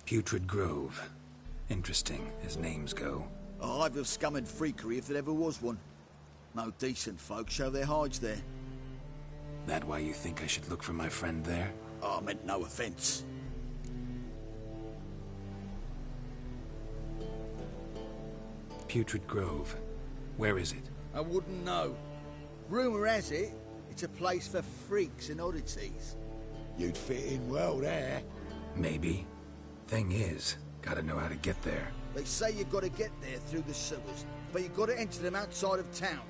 Speaker 4: Putrid Grove. Interesting, as names go.
Speaker 20: A hive of scum and freakery if there ever was one. No decent folk show their hides there.
Speaker 4: That why you think I should look for my friend there?
Speaker 20: Oh, I meant no offence.
Speaker 4: Putrid Grove. Where is it?
Speaker 20: I wouldn't know. Rumour has it, it's a place for freaks and oddities.
Speaker 12: You'd fit in well there.
Speaker 4: Maybe. Thing is, gotta know how to get there.
Speaker 20: They say you've got to get there through the sewers, but you've got to enter them outside of town.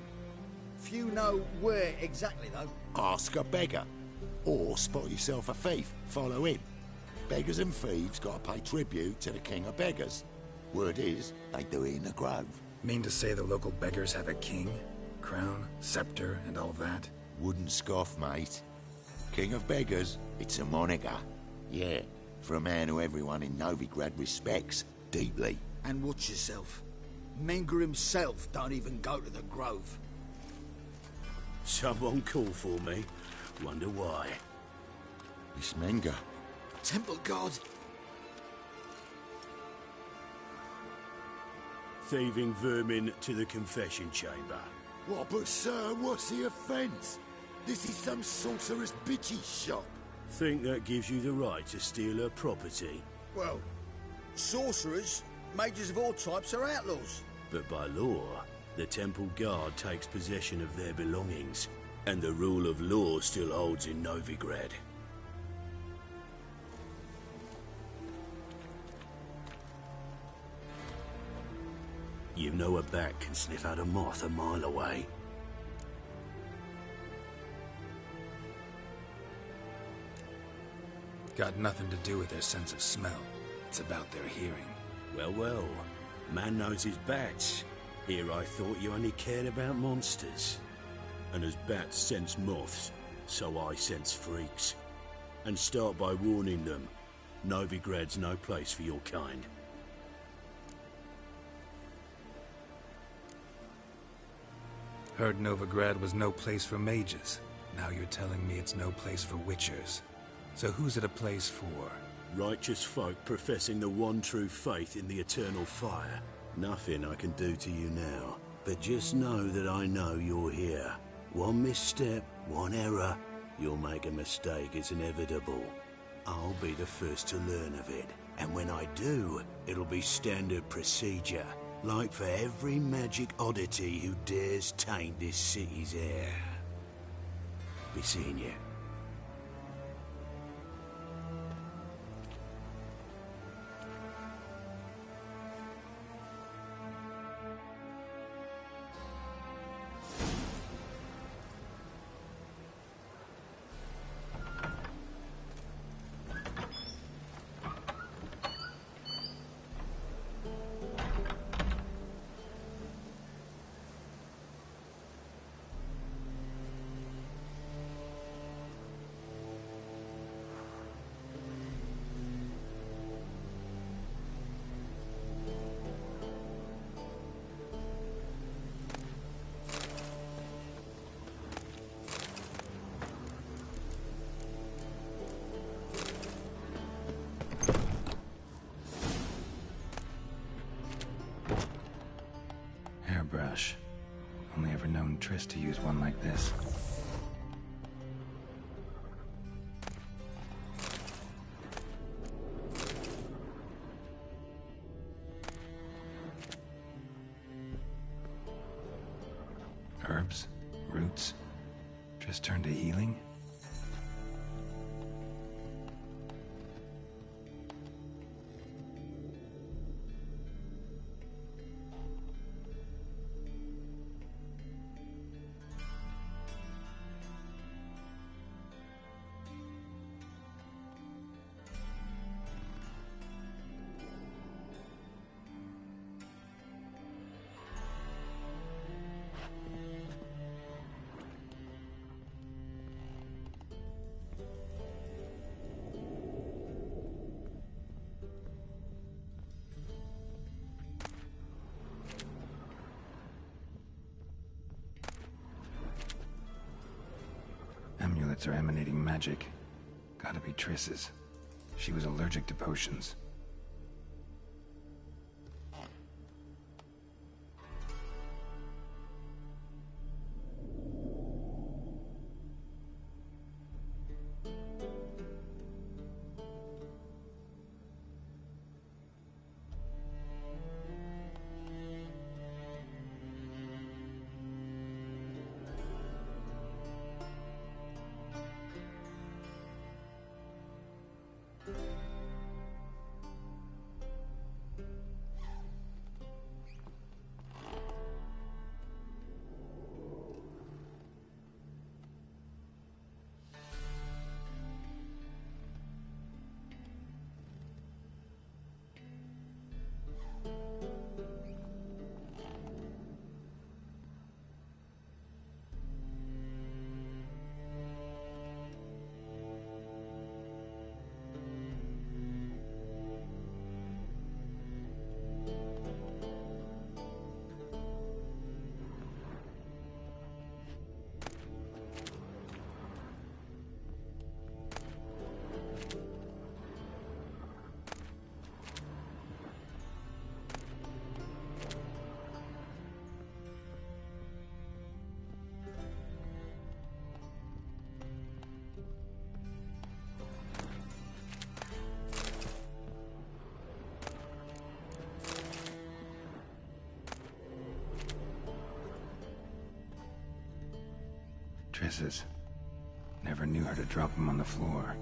Speaker 20: Few know where exactly, though.
Speaker 12: Ask a beggar. Or spot yourself a thief. Follow him. Beggars and thieves gotta pay tribute to the king of beggars. Word is, they do it in the grove.
Speaker 4: Mean to say the local beggars have a king, crown, scepter, and all that?
Speaker 12: Wouldn't scoff, mate. King of beggars, it's a moniker. Yeah, for a man who everyone in Novigrad respects deeply.
Speaker 20: And watch yourself. Menga himself don't even go to the grove.
Speaker 15: Someone call for me. Wonder why.
Speaker 12: It's Menga.
Speaker 20: Temple God.
Speaker 15: Thieving vermin to the confession chamber.
Speaker 12: What, but sir, what's the offence? This is some sorcerer's bitchy shop.
Speaker 15: Think that gives you the right to steal her property?
Speaker 20: Well, sorcerers, mages of all types are outlaws.
Speaker 15: But by law, the temple guard takes possession of their belongings, and the rule of law still holds in Novigrad. You know a bat can sniff out a moth a mile away.
Speaker 4: Got nothing to do with their sense of smell. It's about their hearing.
Speaker 15: Well, well. Man knows his bats. Here I thought you only cared about monsters. And as bats sense moths, so I sense freaks. And start by warning them. Novigrad's no place for your kind.
Speaker 4: Heard Novigrad was no place for mages. Now you're telling me it's no place for witchers. So who's it a place for?
Speaker 15: Righteous folk professing the one true faith in the eternal fire. Nothing I can do to you now. But just know that I know you're here. One misstep, one error, you'll make a mistake, it's inevitable. I'll be the first to learn of it. And when I do, it'll be standard procedure. Like for every magic oddity who dares taint this city's air. Be seeing you.
Speaker 4: Hairbrush. Only ever known Triss to use one like this. Herbs? Roots? Triss turned to healing? Amulets are emanating magic. Gotta be Triss's. She was allergic to potions. Fizzes. Never knew her to drop them on the floor.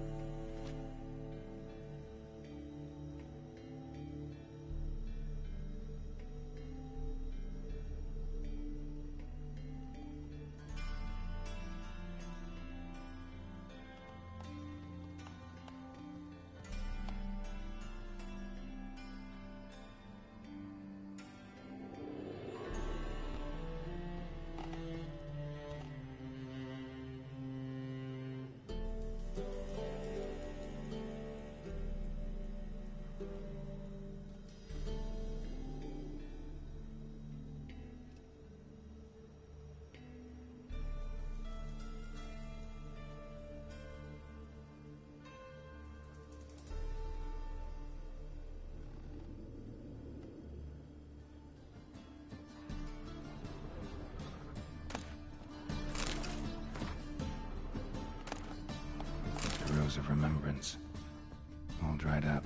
Speaker 4: Of remembrance, all dried up.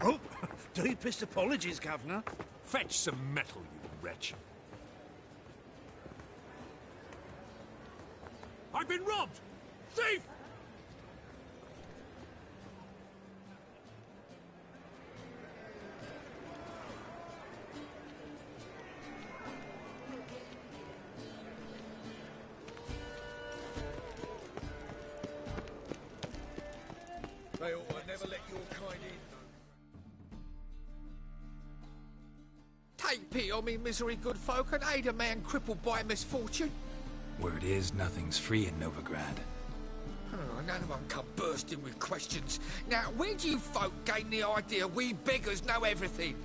Speaker 5: Oh, deepest apologies, Governor. Fetch some metal, you wretch. I've been robbed! Thief!
Speaker 2: They ought to never let your kind in.
Speaker 13: Take pity on me, misery, good folk, and aid a man crippled by misfortune.
Speaker 4: Word is, nothing's free in Novigrad.
Speaker 13: Oh, none of them come bursting with questions. Now, where do you folk gain the idea we beggars know everything?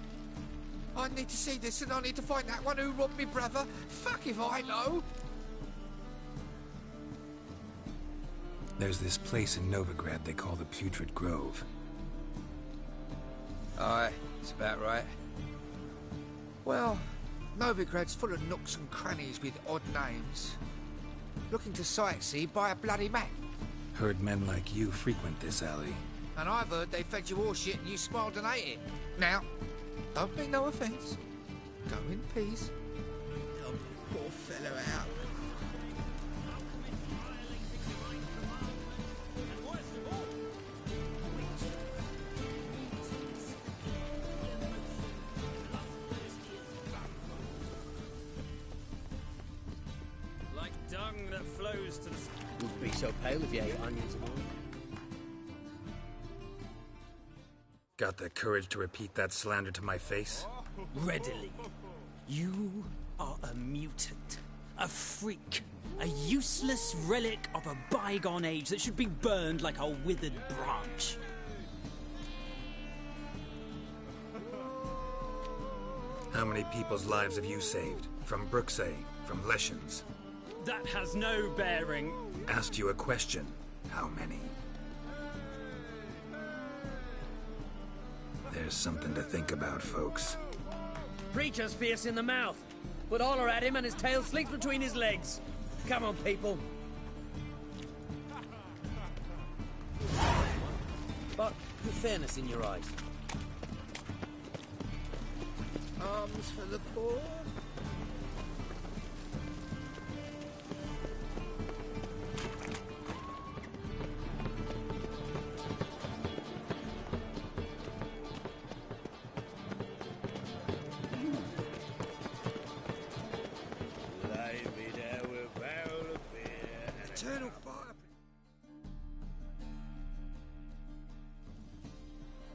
Speaker 13: I need to see this, and I need to find that one who robbed me brother. Fuck if I know.
Speaker 4: There's this place in Novigrad they call the Putrid Grove.
Speaker 13: Aye, it's about right. Well, Novigrad's full of nooks and crannies with odd names. Looking to sightsee, buy a bloody map.
Speaker 4: Heard men like you frequent this alley.
Speaker 13: And I've heard they fed you all shit and you smiled and ate it. Now, don't mean no offence. Go in peace. Help the poor fellow out.
Speaker 16: Like dung that flows to the...
Speaker 21: Wouldn't be so pale if you ate onions and all.
Speaker 4: Got the courage to repeat that slander to my face?
Speaker 16: Readily. You are a mutant. A freak. A useless relic of a bygone age that should be burned like a withered branch.
Speaker 4: How many people's lives have you saved? From Bruxay, from Leshens?
Speaker 16: That has no bearing.
Speaker 4: Asked you a question. How many? There's something to think about, folks.
Speaker 16: Preacher's fierce in the mouth, but holler at him and his tail slinks between his legs. Come on, people. But with fairness in your eyes.
Speaker 13: Arms for the poor. Eternal fire.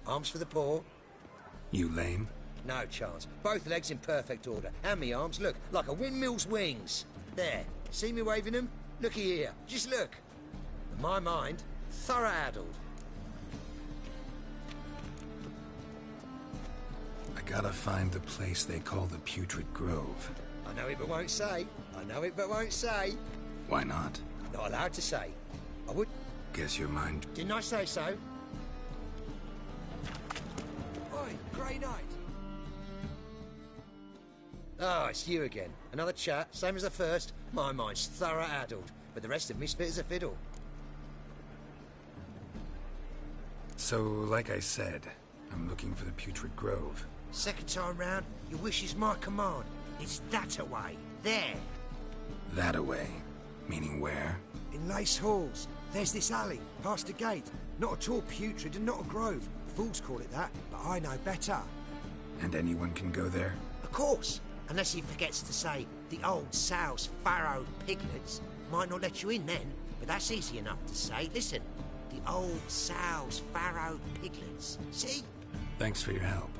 Speaker 13: Arms for the poor.
Speaker 4: You lame?
Speaker 1: No chance. Both legs in perfect order. And me arms, look, like a windmill's wings. There. See me waving them? Looky here. Just look. In my mind, thorough addled.
Speaker 4: I gotta find the place they call the Putrid Grove.
Speaker 1: I know it but won't say. I know it but won't say.
Speaker 4: Why not?
Speaker 1: Not allowed to say. I would...
Speaker 4: Guess your mind...
Speaker 1: Didn't I say so? Oi, Grey Knight. Oh, it's you again. Another chat, same as the first. My mind's thorough addled, but the rest of me's fit as a fiddle.
Speaker 4: So, like I said, I'm looking for the Putrid Grove.
Speaker 1: Second time round, your wish is my command. It's that away. There.
Speaker 4: That away? Meaning where?
Speaker 1: In Lace Halls. There's this alley, past the gate. Not at all putrid and not a grove. Fools call it that, but I know better.
Speaker 4: And anyone can go there?
Speaker 1: Of course. Unless he forgets to say, the old sow's farrowed piglets. Might not let you in then, but that's easy enough to say. Listen, the old sow's farrowed piglets. See?
Speaker 4: Thanks for your help.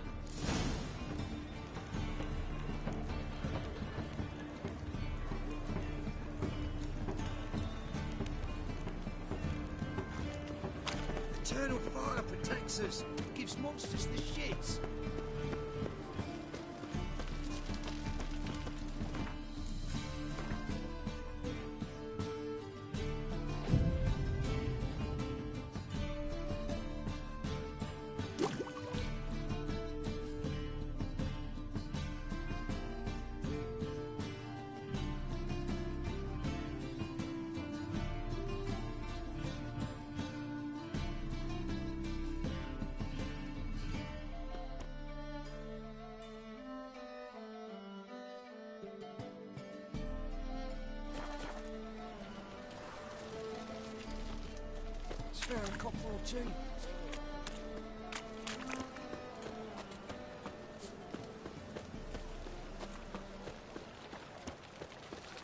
Speaker 1: Eternal fire protects us. Gives monsters the shits. Spare a couple or two.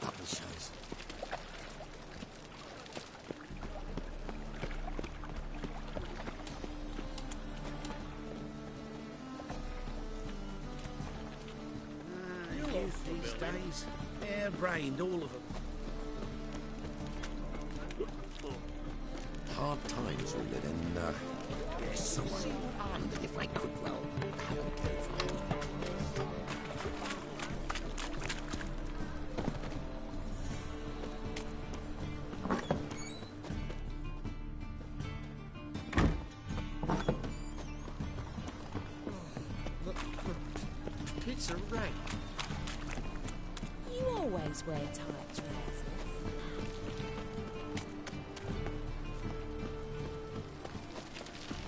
Speaker 1: Double shows.
Speaker 15: Youth these days, hair-brained, all of them.
Speaker 12: Hard times, really, then, yes, someone and if I could, well, have a go for him.
Speaker 1: It's a wreck.
Speaker 7: You always wear tight trousers.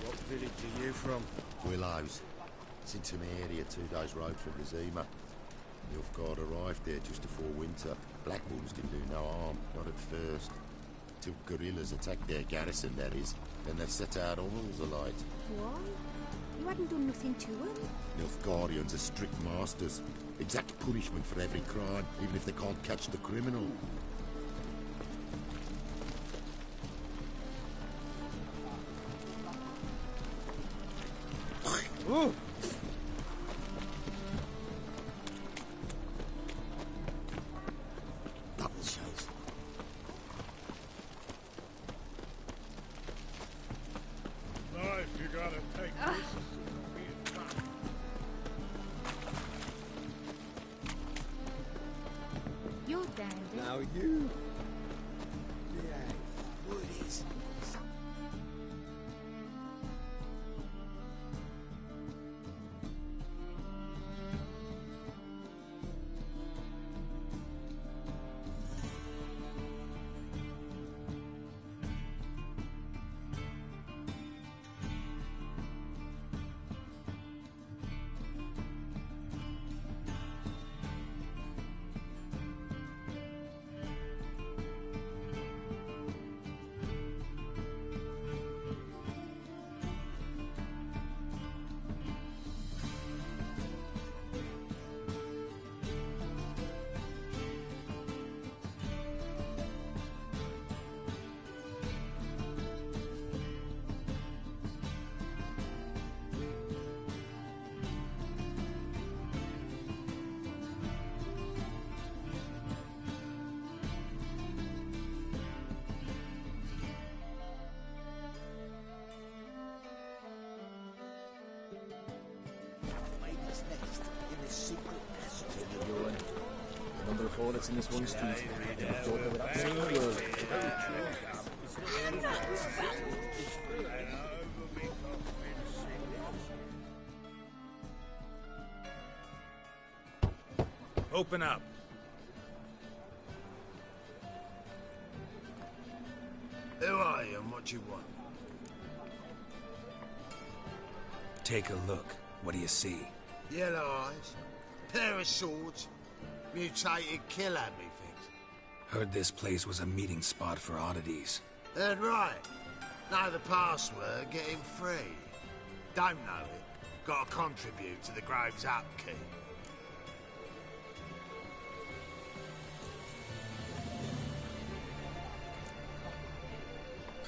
Speaker 1: What village are you from?
Speaker 12: Willows. It's into my area, 2 days' road from the Zima. Nilfgaard arrived there just before winter. Black Wolves didn't do no harm, not at first. Till guerrillas attacked their garrison, that is. Then they set out all alight.
Speaker 7: What? You hadn't done nothing to them?
Speaker 12: Nilfgaardians are strict masters. Exact punishment for every crime, even if they can't catch the criminal.
Speaker 1: Ooh.
Speaker 12: Double shows.
Speaker 15: Life, you gotta take risks. Be fun.
Speaker 10: You're dandy.
Speaker 20: Now you... Yeah, Woodies.
Speaker 21: the joy. The number of audits in this one street. I never thought they would happen in the world.
Speaker 3: Open up.
Speaker 15: Who are you and what do you want?
Speaker 4: Take a look. What do you see?
Speaker 15: Yellow eyes, pair of swords, mutated killer, methinks.
Speaker 4: Heard this place was a meeting spot for oddities.
Speaker 15: Heard right. Know the password, get him free. Don't know it, gotta contribute to the Grove's upkeep.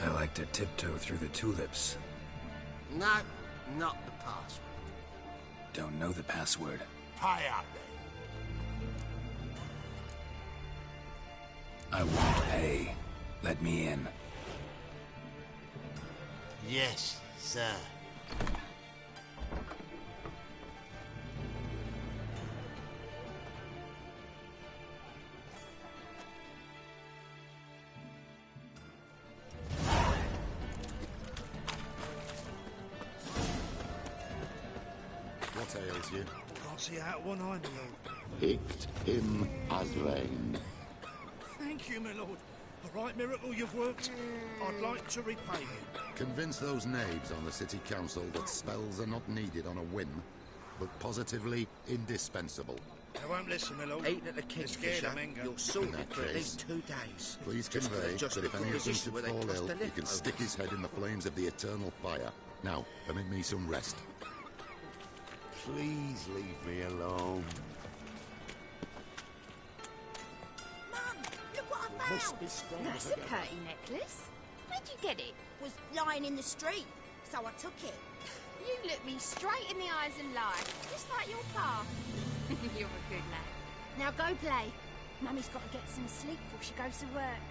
Speaker 4: I like to tiptoe through the tulips.
Speaker 15: No, not the password.
Speaker 4: Don't know the password.
Speaker 15: Pay up then.
Speaker 4: I won't pay. Let me in.
Speaker 15: Yes, sir.
Speaker 12: What ails you?
Speaker 18: Can't see out one eye, my lord.
Speaker 12: Picked him as vain.
Speaker 18: Thank you, my lord. A right miracle you've worked. I'd like to repay you.
Speaker 12: Convince those knaves on the city council that spells are not needed on a whim, but positively indispensable.
Speaker 18: They won't listen, my lord.
Speaker 1: Eating at the
Speaker 18: They're scared
Speaker 1: Kingfisher,
Speaker 18: of Menga.
Speaker 1: you're sorted
Speaker 12: that
Speaker 1: for at
Speaker 12: case,
Speaker 1: least 2 days.
Speaker 12: Please
Speaker 1: Just
Speaker 12: convey
Speaker 1: adjust
Speaker 12: that if
Speaker 1: the
Speaker 12: any of them
Speaker 1: position
Speaker 12: should
Speaker 1: where they
Speaker 12: fall
Speaker 1: cross
Speaker 12: ill,
Speaker 1: the
Speaker 12: he
Speaker 1: lip
Speaker 12: can
Speaker 1: over.
Speaker 12: stick his head in the flames of the eternal fire. Now, permit me some rest.
Speaker 15: Please leave me alone.
Speaker 6: Mum, look what I found.
Speaker 10: That's a pretty necklace. Where'd you get it?
Speaker 6: Was lying in the street, so I took it.
Speaker 10: You look me straight in the eyes and lie, just like your pa. You're a good lad.
Speaker 8: Now go play. Mummy's got to get some sleep before she goes to work.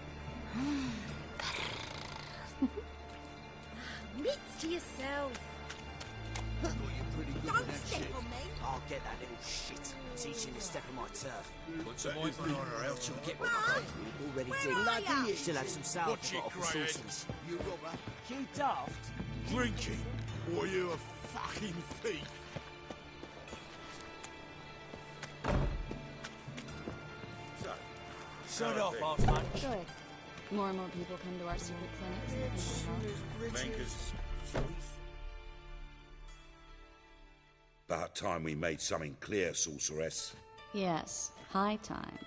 Speaker 6: Mitts to yourself. Don't step on me.
Speaker 1: I'll get that little shit. Teach him to step on my turf.
Speaker 5: What's that you think?
Speaker 1: Or else you'll get what I already did.
Speaker 6: are you?
Speaker 1: Still have some salve
Speaker 5: Watch
Speaker 1: for
Speaker 5: it,
Speaker 1: bottle
Speaker 5: Greyhead.
Speaker 1: sauces.
Speaker 5: You robber.
Speaker 1: You daft.
Speaker 5: Drinking? Or you a fucking thief?
Speaker 1: Shut off, Arslan.
Speaker 10: Good. More and more people come to our secret clinics looking for help.
Speaker 22: About time we made something clear, sorceress.
Speaker 10: Yes, high time.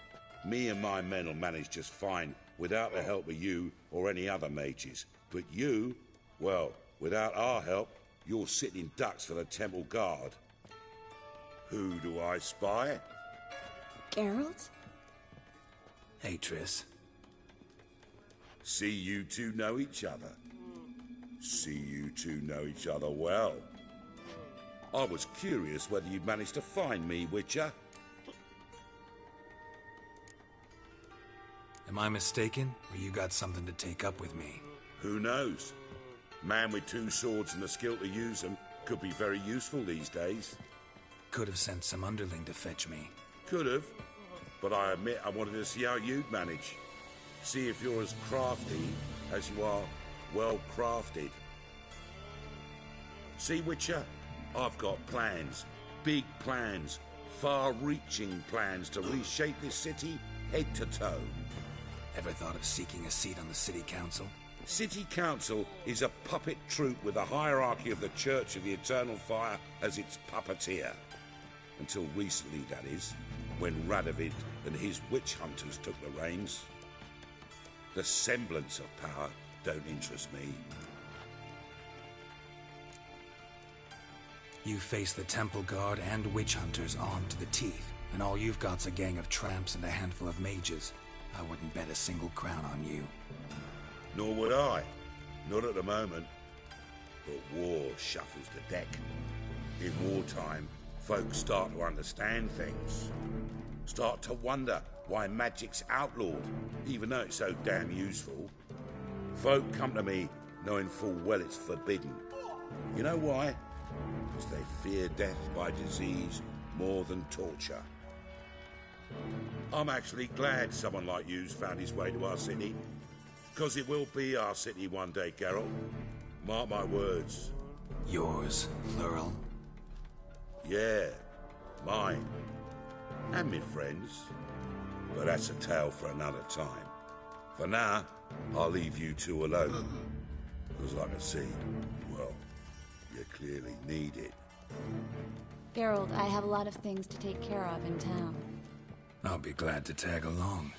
Speaker 22: Me and my men will manage just fine without the help of you or any other mages. But you, well, without our help, you're sitting ducks for the temple guard. Who do I spy?
Speaker 10: Geralt?
Speaker 4: Hey, Triss.
Speaker 22: See you two know each other. See you two know each other well. I was curious whether you'd managed to find me, Witcher.
Speaker 4: Am I mistaken, or you got something to take up with me?
Speaker 22: Who knows? Man with 2 swords and the skill to use them could be very useful these days.
Speaker 4: Could have sent some underling to fetch me.
Speaker 22: Could have, but I admit I wanted to see how you'd manage. See if you're as crafty as you are well crafted. See, Witcher, I've got plans. Big plans. Far-reaching plans to reshape this city head to toe.
Speaker 4: Ever thought of seeking a seat on the city council?
Speaker 22: City Council is a puppet troupe with the hierarchy of the Church of the Eternal Fire as its puppeteer. Until recently, that is, when Radovid and his witch hunters took the reins. The semblance of power don't interest me.
Speaker 4: You face the temple guard and witch hunters armed to the teeth, and all you've got's a gang of tramps and a handful of mages. I wouldn't bet a single crown on you.
Speaker 22: Nor would I. Not at the moment. But war shuffles the deck. In wartime, folks start to understand things. Start to wonder why magic's outlawed, even though it's so damn useful. Folk come to me knowing full well it's forbidden. You know why? Because they fear death by disease more than torture. I'm actually glad someone like you's found his way to our city. Because it will be our city one day, Geralt. Mark my words.
Speaker 4: Yours, plural?
Speaker 22: Yeah, mine. And me friends. But that's a tale for another time. For now, I'll leave you two alone. Because like I see, well, you clearly need it.
Speaker 3: Geralt, I have a lot of things to take care of in town.
Speaker 4: I'll be glad to tag along.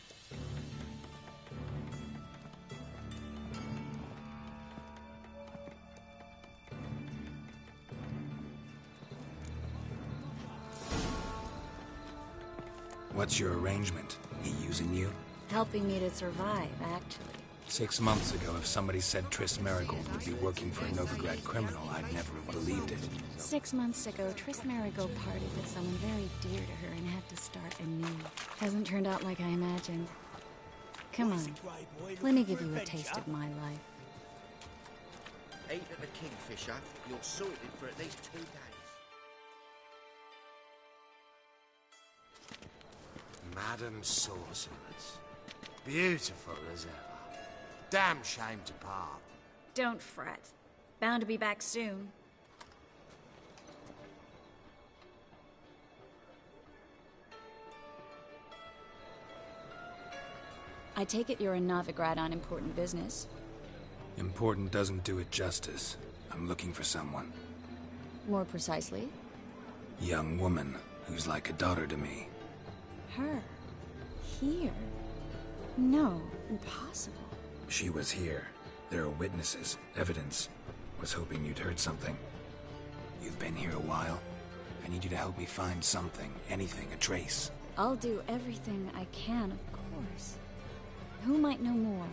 Speaker 4: What's your arrangement? He using you?
Speaker 3: Helping me to survive, actually.
Speaker 4: 6 months ago, if somebody said Triss Merigold would be working for a Novigrad criminal, I'd never have believed it.
Speaker 3: 6 months ago, Triss Merigold parted with someone very dear to her and had to start anew. Hasn't turned out like I imagined. Come on, let me give you a taste of my life.
Speaker 1: Eat at the Kingfisher, you're sorted for at least 2 days. Madam Sorceress. Beautiful as ever. Damn shame to part.
Speaker 3: Don't fret. Bound to be back soon. I take it you're in Novigrad on important business.
Speaker 4: Important doesn't do it justice. I'm looking for someone.
Speaker 3: More precisely?
Speaker 4: Young woman who's like a daughter to me.
Speaker 3: Her? Here? No, impossible.
Speaker 4: She was here. There are witnesses, evidence. Was hoping you'd heard something. You've been here a while. I need you to help me find something, anything, a trace.
Speaker 3: I'll do everything I can, of course. Who might know more?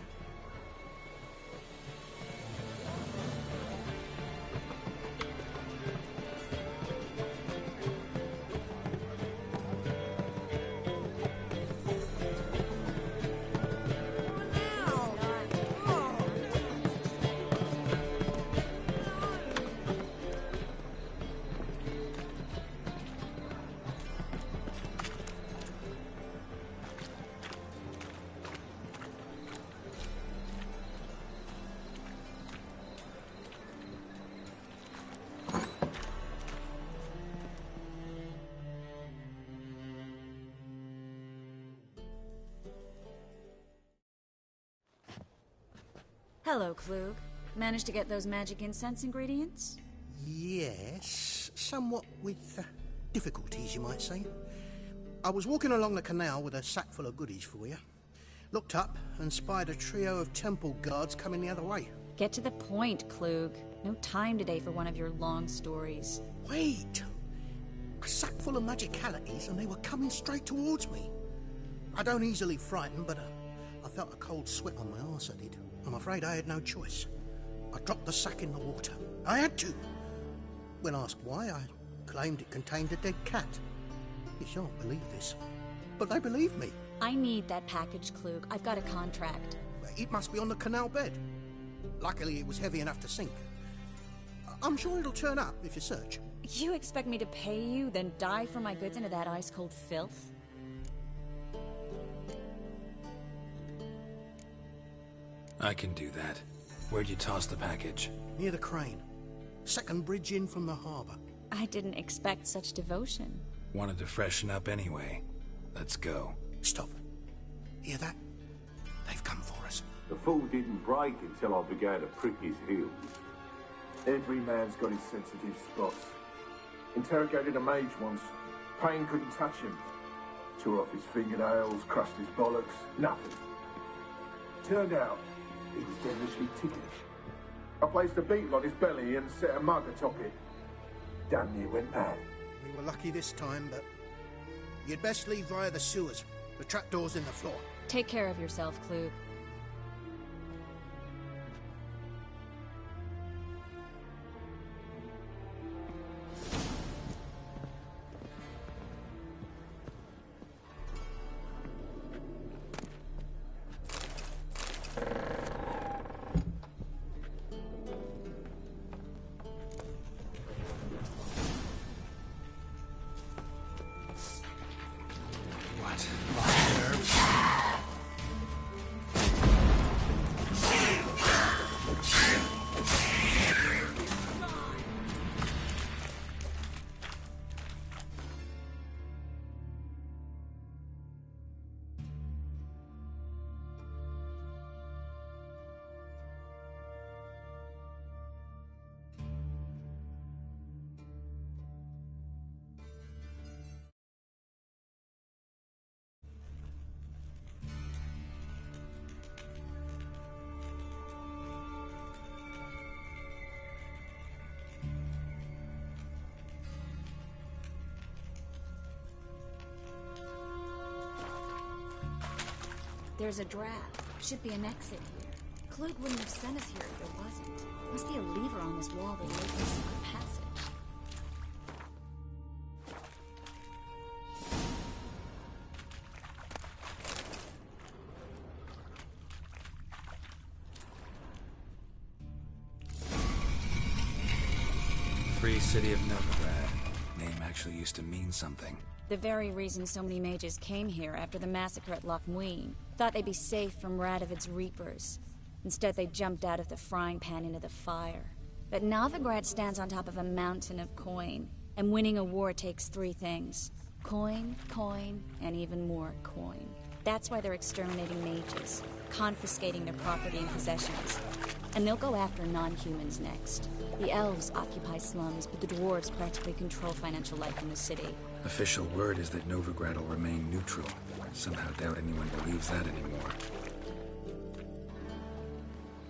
Speaker 3: Hello, Klug. Managed to get those magic incense ingredients?
Speaker 14: Yes, somewhat with difficulties, you might say. I was walking along the canal with a sack full of goodies for you. Looked up and spied a trio of temple guards coming the other way.
Speaker 3: Get to the point, Klug. No time today for one of your long stories.
Speaker 14: Wait! A sack full of magicalities and they were coming straight towards me. I don't easily frighten, but I felt a cold sweat on my arse, I did. I'm afraid I had no choice. I dropped the sack in the water. I had to. When asked why, I claimed it contained a dead cat. You shan't believe this, but they believed me.
Speaker 3: I need that package, Klug. I've got a contract.
Speaker 14: It must be on the canal bed. Luckily, it was heavy enough to sink. I'm sure it'll turn up if you search.
Speaker 3: You expect me to pay you, then dive for my goods into that ice-cold filth?
Speaker 4: I can do that. Where'd you toss the package?
Speaker 14: Near the crane. Second bridge in from the harbour.
Speaker 3: I didn't expect such devotion.
Speaker 4: Wanted to freshen up anyway. Let's go.
Speaker 14: Stop. Hear that? They've come for us.
Speaker 23: The fool didn't break until I began to prick his heels. Every man's got his sensitive spots. Interrogated a mage once. Pain couldn't touch him. Tore off his fingernails, crushed his bollocks, nothing. Turned out, he was devilishly ticklish. I placed a beetle on his belly and set a mug atop it. Damn near went mad.
Speaker 14: We were lucky this time, but you'd best leave via the sewers. The trapdoor's in the floor.
Speaker 3: Take care of yourself, Klug.
Speaker 4: What?
Speaker 3: There's a draft. Should be an exit here. Klug wouldn't have sent us here if there wasn't. Must be a lever on this wall that leads to a secret passage.
Speaker 4: Free City of Novigrad. Name actually used to mean something.
Speaker 3: The very reason so many mages came here after the massacre at Loch Muin. Thought they'd be safe from Radovid's reapers. Instead, they jumped out of the frying pan into the fire. But Novigrad stands on top of a mountain of coin. And winning a war takes 3 things. Coin, coin, and even more coin. That's why they're exterminating mages, confiscating their property and possessions. And they'll go after non-humans next. The elves occupy slums, but the dwarves practically control financial life in the city.
Speaker 4: Official word is that Novigrad will remain neutral. Somehow doubt anyone believes that anymore.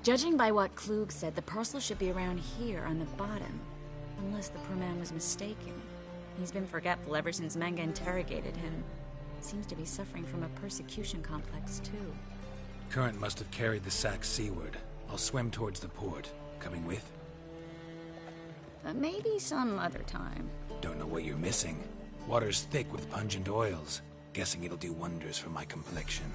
Speaker 3: Judging by what Klug said, the parcel should be around here on the bottom. Unless the poor man was mistaken. He's been forgetful ever since Manga interrogated him. Seems to be suffering from a persecution complex, too.
Speaker 4: Current must have carried the sack seaward. I'll swim towards the port. Coming with?
Speaker 3: Maybe some other time.
Speaker 4: Don't know what you're missing. Water's thick with pungent oils. Guessing it'll do wonders for my complexion.